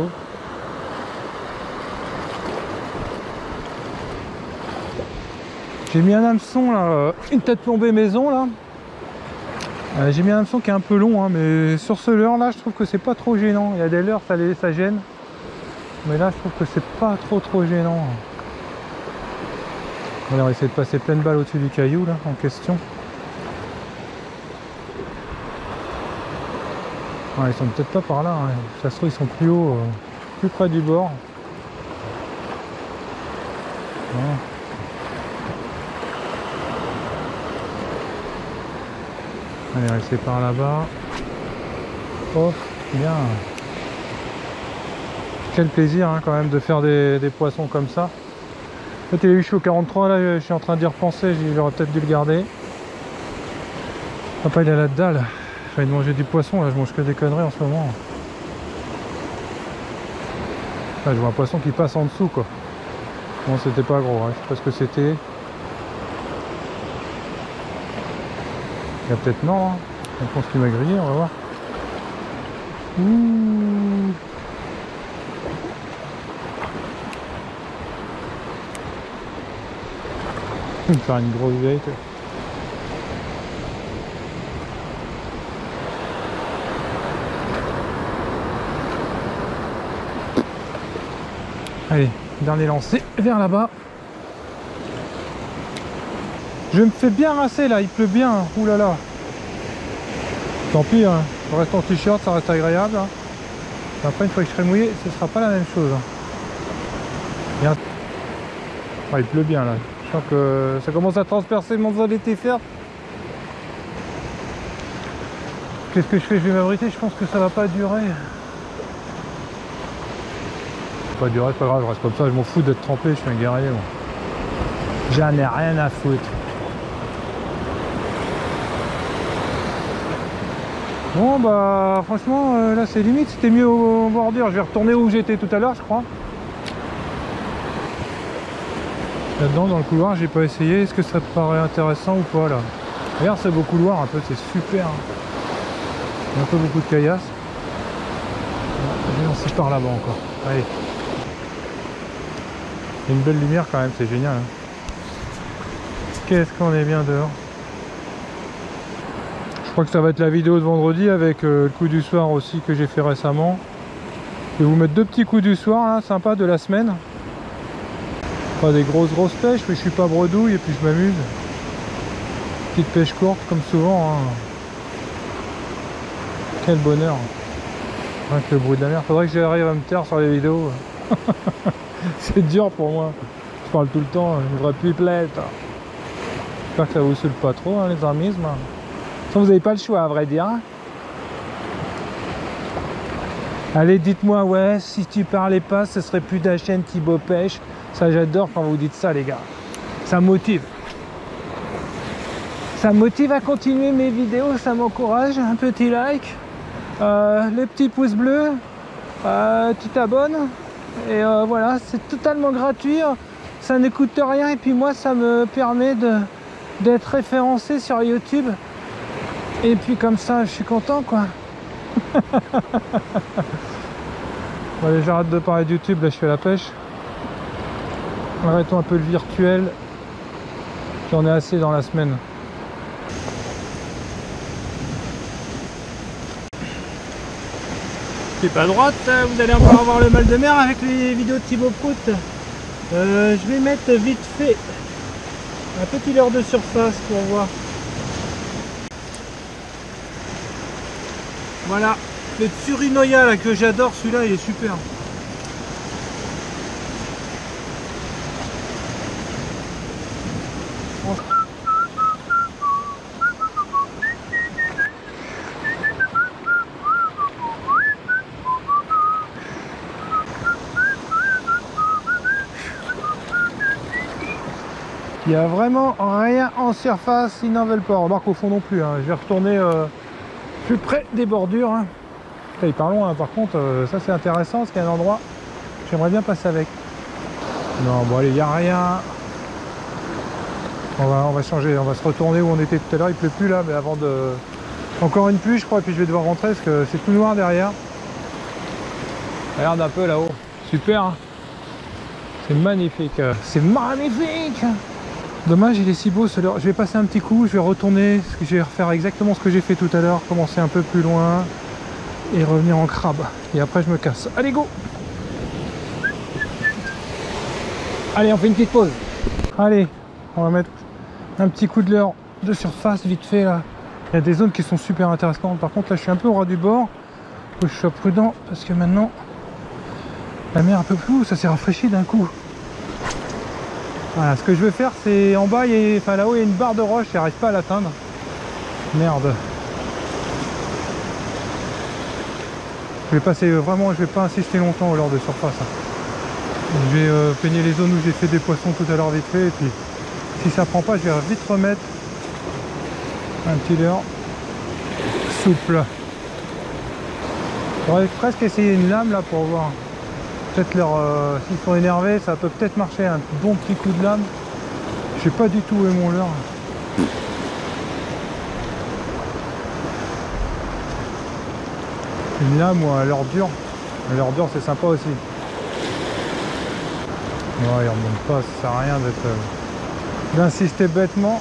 J'ai mis un hameçon là, une tête plombée maison là. J'ai mis un hameçon qui est un peu long, hein, mais sur ce leurre là, je trouve que c'est pas trop gênant. Il y a des leurres, ça gêne. Mais là, je trouve que c'est pas trop gênant. Allez, on va essayer de passer pleine balle au-dessus du caillou là, en question. Ouais, ils sont peut-être pas par là, hein. Ça se trouve, ils sont plus haut, plus près du bord. Ouais. Allez, on va essayer par là-bas. Oh, bien. Quel plaisir hein, quand même de faire des poissons comme ça. En fait, il y a eu chaud 43, là je suis en train d'y repenser, j'aurais peut-être dû le garder. Papa il a la dalle. J'ai envie de manger du poisson, là je mange que des conneries en ce moment. Là, je vois un poisson qui passe en dessous quoi. Bon, c'était pas gros, hein. Je sais pas ce que c'était. Il y a peut-être non, hein. Je pense qu'il m'a grillé, on va voir. Ouh. Je vais me faire une grosse bête. Allez, dernier lancé vers là-bas. Je me fais bien rincer là, il pleut bien. Ouh là là. Tant pis, hein. Je reste en t-shirt, ça reste agréable. Hein. Après, une fois que je serai mouillé, ce sera pas la même chose. Hein. Ah, il pleut bien là. Je sens que ça commence à transpercer mon zone d'été ferme. Qu'est-ce que je fais? Je vais m'abriter, je pense que ça va pas durer. Pas durer, c'est pas grave, je reste comme ça, je m'en fous d'être trempé, je suis un guerrier. Bon. J'en ai rien à foutre. Bon bah franchement là c'est limite, c'était mieux aux bordures. Je vais retourner où j'étais tout à l'heure je crois. Là-dedans dans le couloir j'ai pas essayé, est-ce que ça te paraît intéressant ou pas là? Regarde ce beau couloir un peu, c'est super. Il y a un peu beaucoup de caillasses. Je vais lancer par là-bas encore. Allez. Il y a une belle lumière quand même, c'est génial. Hein. Qu'est-ce qu'on est bien dehors. Je crois que ça va être la vidéo de vendredi avec le coup du soir aussi que j'ai fait récemment. Je vais vous mettre deux petits coups du soir là, sympa de la semaine. Pas des grosses pêches, mais je suis pas bredouille et puis je m'amuse. Petite pêche courte comme souvent. Hein. Quel bonheur. Rien que le bruit de la mer. Faudrait que j'arrive à me taire sur les vidéos. C'est dur pour moi. Je parle tout le temps, une vraie pipelette. J'espère que ça vous saoule pas trop hein, les amis. Vous n'avez pas le choix à vrai dire. Allez dites-moi ouais si tu parlais pas ce serait plus de la chaîne Thibaut Pêche. Ça j'adore quand vous dites ça les gars. Ça me motive. Ça me motive à continuer mes vidéos, ça m'encourage. Un petit like, les petits pouces bleus, tu t'abonnes. Et voilà, c'est totalement gratuit. Ça ne coûte rien et puis moi ça me permet d'être référencé sur YouTube. Et puis comme ça, je suis content quoi. Bon, allez, j'arrête de parler de YouTube, là je fais la pêche. Arrêtons un peu le virtuel. J'en ai assez dans la semaine. C'est pas droite, vous allez encore avoir le mal de mer avec les vidéos de Thibaut Prout. Je vais mettre vite fait un petit leurre de surface pour voir. Voilà, le Tsurinoya là que j'adore, celui-là il est super. Il n'y a vraiment rien en surface, ils n'en veulent pas. Remarque au fond non plus, hein. Je vais retourner plus près des bordures. Hein. Putain, il part loin, par contre, ça c'est intéressant parce qu'il y a un endroit, j'aimerais bien passer avec. Non, bon allez, il n'y a rien. On va changer, on va se retourner où on était tout à l'heure, il pleut plus là, mais avant de... Encore une pluie je crois, et puis je vais devoir rentrer parce que c'est tout noir derrière. Regarde un peu là-haut, super, hein. C'est magnifique, c'est magnifique. Dommage, il est si beau ce leurre. Je vais passer un petit coup, je vais retourner, je vais refaire exactement ce que j'ai fait tout à l'heure, commencer un peu plus loin et revenir en crabe. Et après je me casse. Allez, go! Allez, on fait une petite pause. Allez, on va mettre un petit coup de leurre de surface vite fait là. Il y a des zones qui sont super intéressantes. Par contre là je suis un peu au ras du bord. Faut que je sois prudent parce que maintenant la mer un peu floue, ça s'est rafraîchi d'un coup. Voilà, ce que je veux faire c'est en bas, enfin là-haut il y a une barre de roche, j'arrive pas à l'atteindre. Merde. Je vais passer vraiment, je vais pas insister longtemps au leurre de surface. Je vais peigner les zones où j'ai fait des poissons tout à l'heure vite fait, et puis si ça prend pas je vais vite remettre un petit leurre souple. J'aurais presque essayé une lame là pour voir. Peut-être s'ils sont énervés, ça peut peut-être marcher, un bon petit coup de lame. Je sais pas du tout où est mon leurre. Une lame ou un leurre dur. Un leurre dur c'est sympa aussi. Ouais, il remonte pas, ça sert à rien d'insister bêtement.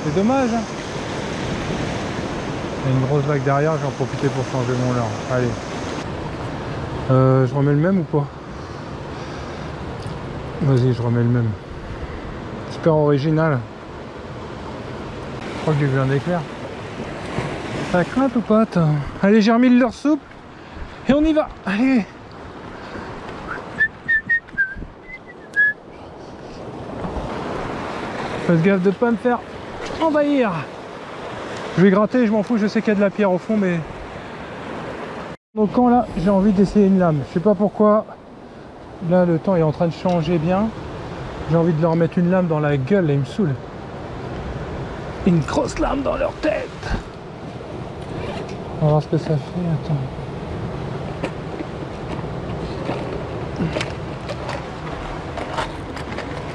C'est dommage, hein. Il y a une grosse vague derrière, je vais en profiter pour changer mon leurre. Allez. Je remets le même ou pas? Vas-y, je remets le même. Super original. Je crois que j'ai vu un éclair. Ça crainte ou pas? Allez, j'ai remis le leurre souple. Et on y va. Allez. Faites gaffe de pas me faire envahir. Je vais gratter, je m'en fous, je sais qu'il y a de la pierre au fond, mais... Donc quand là, j'ai envie d'essayer une lame. Je sais pas pourquoi. Là, le temps est en train de changer bien. J'ai envie de leur mettre une lame dans la gueule, là, ils me saoulent. Une grosse lame dans leur tête. On va voir ce que ça fait, attends.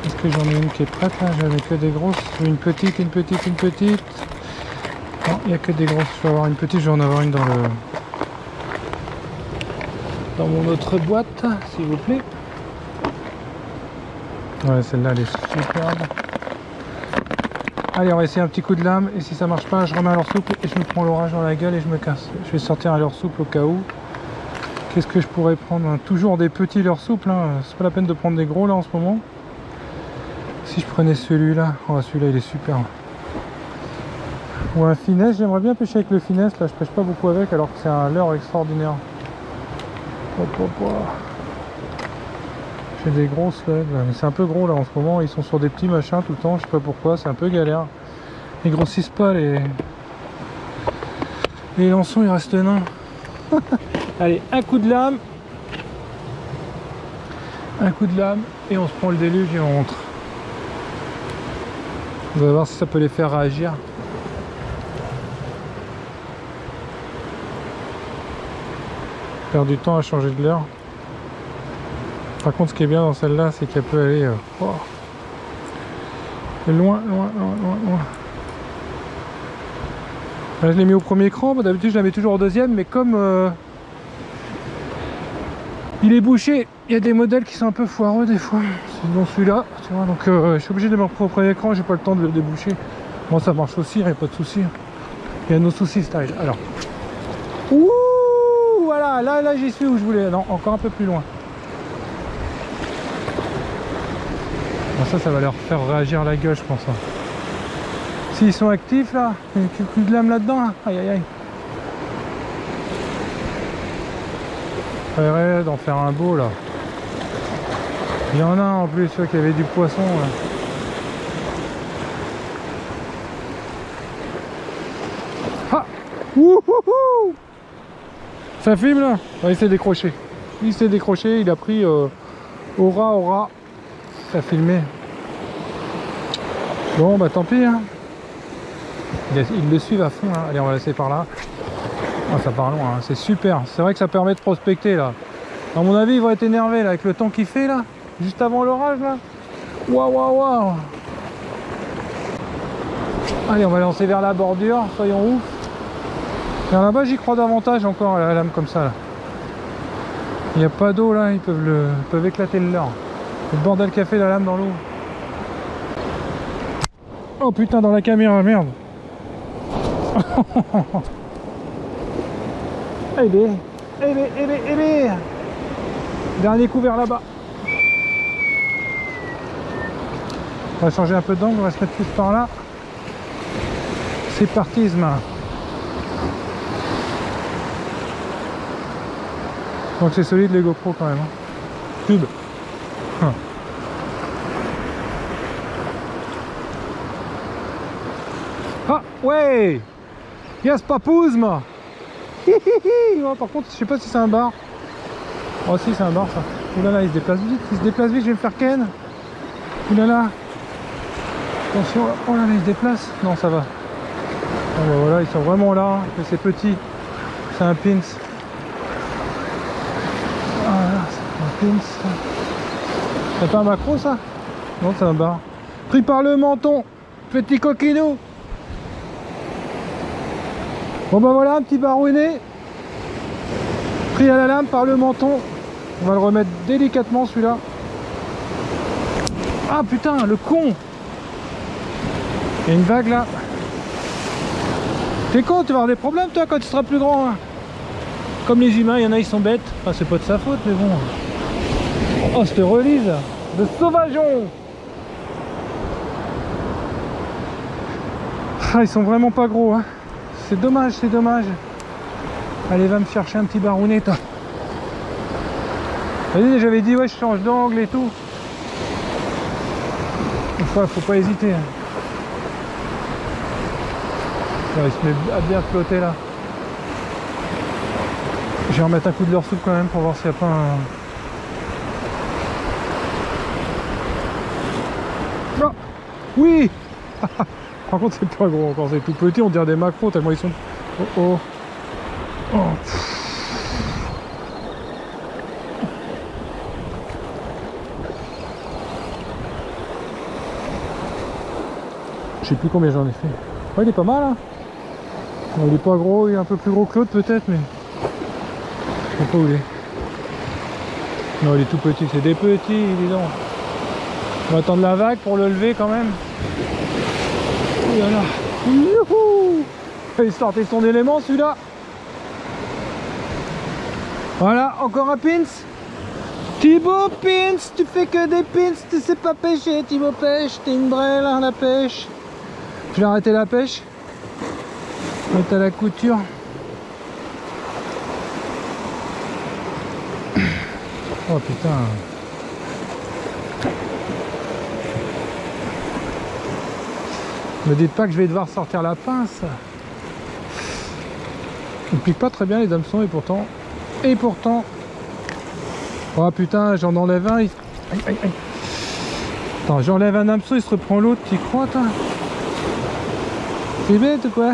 Est-ce que j'en ai une qui est prête là? J'en ai que des grosses. Une petite, une petite, une petite. Non, il n'y a que des grosses. Je vais avoir une petite, je vais en avoir une dans mon autre boîte, s'il vous plaît. Ouais, celle-là, elle est superbe. Allez, on va essayer un petit coup de lame. Et si ça marche pas, je remets un leurre souple et je me prends l'orage dans la gueule et je me casse. Je vais sortir un leurre souple au cas où. Qu'est-ce que je pourrais prendre? Toujours des petits leurres souples, hein. C'est pas la peine de prendre des gros là en ce moment. Si je prenais celui-là, oh, celui-là il est super. Ou un finesse, j'aimerais bien pêcher avec le finesse, là je pêche pas beaucoup avec alors que c'est un leurre extraordinaire. Hop, hop, hop. J'ai des grosses legs là, mais c'est un peu gros là en ce moment, ils sont sur des petits machins tout le temps, je sais pas pourquoi, c'est un peu galère. Ils grossissent pas les lançons, ils restent nains. Allez, un coup de lame. Un coup de lame et on se prend le déluge et on rentre. On va voir si ça peut les faire réagir. Perdre du temps à changer de leurre. Par contre, ce qui est bien dans celle-là, c'est qu'elle peut aller loin, loin, loin, loin, loin. Là, je l'ai mis au premier cran. D'habitude, je la mets toujours au deuxième, mais comme il est bouché, il y a des modèles qui sont un peu foireux des fois. C'est dans celui-là, tu vois. Donc, je suis obligé de le mettre au premier cran. J'ai pas le temps de le déboucher. Bon, ça marche aussi, il n'y a pas de souci. Il y a nos soucis, style. Alors, ouh, voilà, là, j'y suis où je voulais. Non, encore un peu plus loin. Bon, ça va leur faire réagir la gueule, je pense. Hein. S'ils sont actifs là, il y a un coup de lame là-dedans. Hein. Aïe aïe aïe. J'essaierai d'en faire un beau là. Il y en a un en plus, qu'il y avait du poisson. Là. Ah, wouhouhou. Ça filme là. Ah, il s'est décroché. Il s'est décroché, il a pris aura. Ça a filmé. Bon bah tant pis hein. Ils le suivent à fond hein. Allez, on va laisser par là. Ah, ça part loin, hein. C'est super. C'est vrai que ça permet de prospecter là. À mon avis, ils vont être énervés là avec le temps qu'il fait là, juste avant l'orage là. Waouh, waouh, waouh. Allez, on va lancer vers la bordure, soyons ouf. Vers là-bas, j'y crois davantage encore à la lame comme ça là. Il n'y a pas d'eau là, ils peuvent éclater le leur. Le bordel qu'a fait la lame dans l'eau. Oh putain, dans la caméra, merde. Eh bien, eh bien. Dernier coup vers là-bas. On va changer un peu d'angle, on va se mettre plus par là. C'est parti, Zma. Donc c'est solide les GoPro quand même. Hein. Pub. Ah ouais. Yes, papouzma. Oh, par contre, je sais pas si c'est un bar. Oh si, c'est un bar ça. Oulala, il se déplace vite, je vais me faire ken. Oulala. Attention, oh là là, il se déplace. Non, ça va. Oh, bah voilà, ils sont vraiment là, mais c'est petit. C'est un pins. Voilà, c'est un pins. C'est pas un macro ça? Non, c'est un bar. Pris par le menton, petit coquinou. Bon bah voilà, un petit barouiné. Pris à la lame par le menton. On va le remettre délicatement celui-là. Ah putain, le con. Il y a une vague là. T'es con, tu vas avoir des problèmes toi quand tu seras plus grand. Hein. Comme les humains, il y en a ils sont bêtes. Enfin c'est pas de sa faute mais bon. Oh cette relise de sauvageon. Ah ils sont vraiment pas gros hein. C'est dommage, c'est dommage. Allez va me chercher un petit barounet toi. Vas-y, j'avais dit ouais je change d'angle et tout. Faut pas hésiter. Hein. Il se met à bien flotter là. Je vais remettre un coup de leur soupe quand même pour voir s'il n'y a pas un... Oh oui. Par contre c'est pas gros encore, c'est tout petit, on dirait des macros tellement ils sont... Oh oh, oh. Je sais plus combien j'en ai fait. Ouais il est pas mal hein. Bon, il est pas gros, il est un peu plus gros que l'autre peut-être mais... Je sais pas où il est. Non il est tout petit, c'est des petits dis donc. On va attendre la vague pour le lever quand même. Oh là là. Youhou. Il sortait son élément celui-là. Voilà, encore un pins. Thibaut pins, tu fais que des pins, tu sais pas pêcher Thibaut pêche, t'es une brêle hein, la pêche. Je vais arrêter la pêche. Mettre à la couture. Oh putain. Me dites pas que je vais devoir sortir la pince. Il pique pas très bien les hameçons et pourtant. Oh putain, j'en enlève un. Aïe, aïe, aïe. Attends, j'enlève un hameçon, il se reprend l'autre, t'y crois toi? C'est bête ou quoi?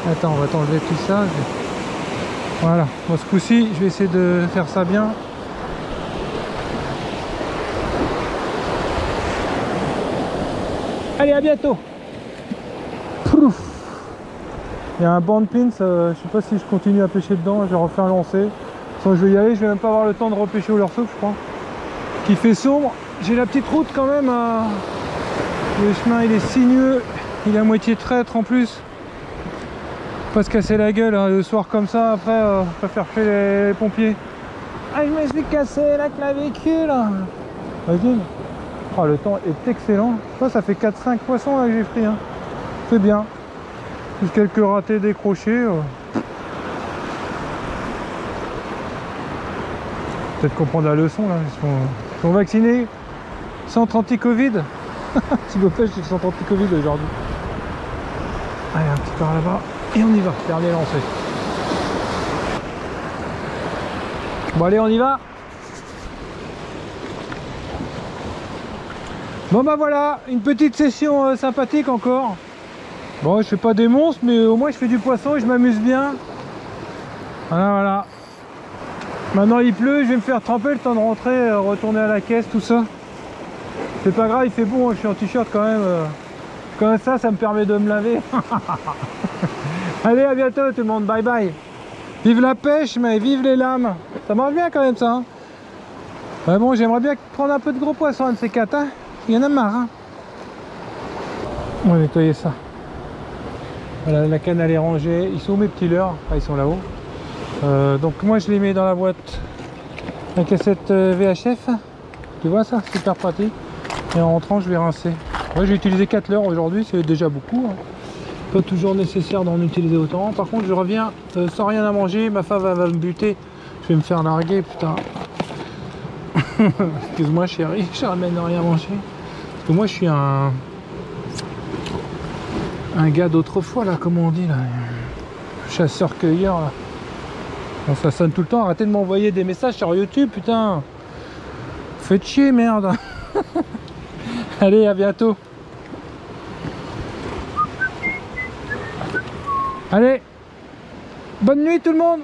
Attends, on va t'enlever tout ça. Voilà, moi ce coup-ci, je vais essayer de faire ça bien. Allez, à bientôt. Pouf. Il y a un banc de pins, je sais pas si je continue à pêcher dedans, je vais refaire un lancer. Sinon je vais y aller, je vais même pas avoir le temps de repêcher au leur soupe je crois. Qui fait sombre, j'ai la petite route quand même, le chemin il est sinueux, il est à moitié traître en plus. Pas se casser la gueule hein, le soir comme ça, après je préfère faire les pompiers. Ah je me suis cassé la clavicule. Vas-y. Oh, le temps est excellent. Ça fait 4-5 poissons là que j'ai pris. Hein. C'est bien. Juste quelques ratés décrochés. Peut-être comprendre la leçon là. Ils sont vaccinés. Centre anti-Covid. Thibaut pêche, c'est le centre anti-Covid aujourd'hui. Allez, un petit par là-bas. Et on y va. Dernier lancé. Bon allez, on y va. Bon bah voilà, une petite session sympathique encore. Bon je fais pas des monstres mais au moins je fais du poisson et je m'amuse bien. Voilà, voilà. Maintenant il pleut, je vais me faire tremper le temps de rentrer, retourner à la caisse, tout ça. C'est pas grave, il fait bon, hein, je suis en t-shirt quand même. Comme ça me permet de me laver. Allez, à bientôt tout le monde, bye bye. Vive la pêche, mais vive les lames. Ça marche bien quand même ça. Hein. Ouais, bon, j'aimerais bien prendre un peu de gros poisson, un de ces quatre. Hein. Il y en a marre. Hein. On va nettoyer ça. Voilà, la canne elle est rangée. Ils sont où mes petits leurres? Ah, ils sont là-haut. Donc moi je les mets dans la boîte. La cassette VHF. Tu vois ça, super pratique. Et en rentrant je vais rincer. Moi j'ai utilisé 4 leurres aujourd'hui, c'est déjà beaucoup. Hein. Pas toujours nécessaire d'en utiliser autant. Par contre je reviens sans rien à manger. Ma femme va me buter. Je vais me faire larguer, putain. Excuse-moi chérie, je ramène rien à manger. Parce que moi je suis un gars d'autrefois là, comment on dit là. Chasseur-cueilleur là. Bon, ça sonne tout le temps, arrêtez de m'envoyer des messages sur YouTube, putain. Faites chier, merde. Allez, à bientôt. Allez, bonne nuit tout le monde.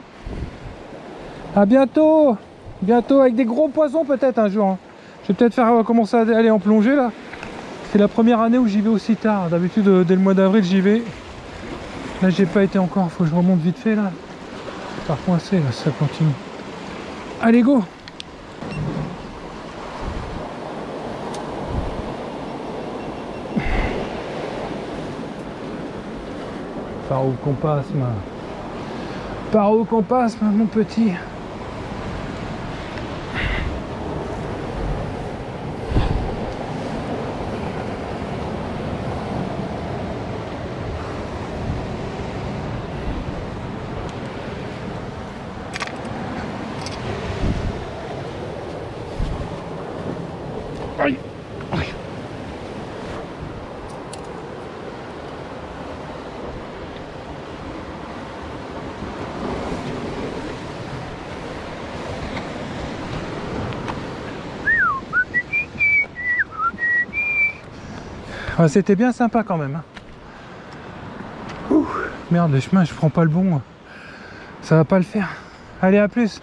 À bientôt. Bientôt avec des gros poissons peut-être un jour. Hein. Je vais peut-être commencer à aller en plongée là. C'est la première année où j'y vais aussi tard. D'habitude dès le mois d'avril j'y vais. Là j'ai pas été encore, faut que je remonte vite fait là. Par coincé là, ça continue. Allez go. Par où qu'on passe, par où qu'on passe, mon petit. Aïe. Aïe. Ah, c'était bien sympa quand même. Hein. Ouh, merde, le chemin, je prends pas le bon. Ça va pas le faire. Allez, à plus.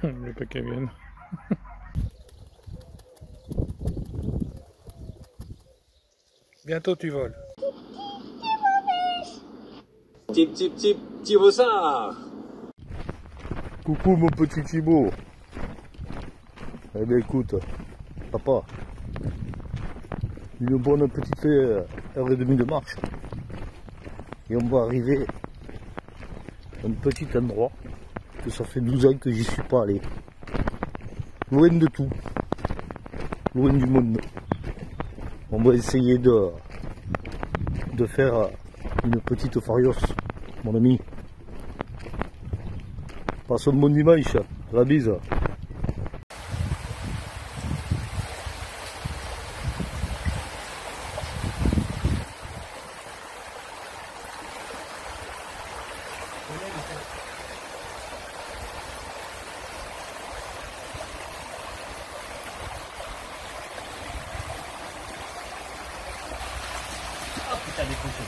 Le paquet vienne. Bientôt tu voles. Tip tip tip, Thibaut. Coucou mon petit Thibaut. Eh bien écoute, papa, une bonne petite heure et demie de marche. Et on va arriver à un petit endroit que ça fait 12 ans que j'y suis pas allé. Loin de tout. Loin du monde. On va essayer de faire une petite farios, mon ami. Passe un bon dimanche. La bise. Oh putain, décroché.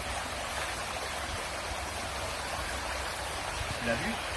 Tu l'as vu?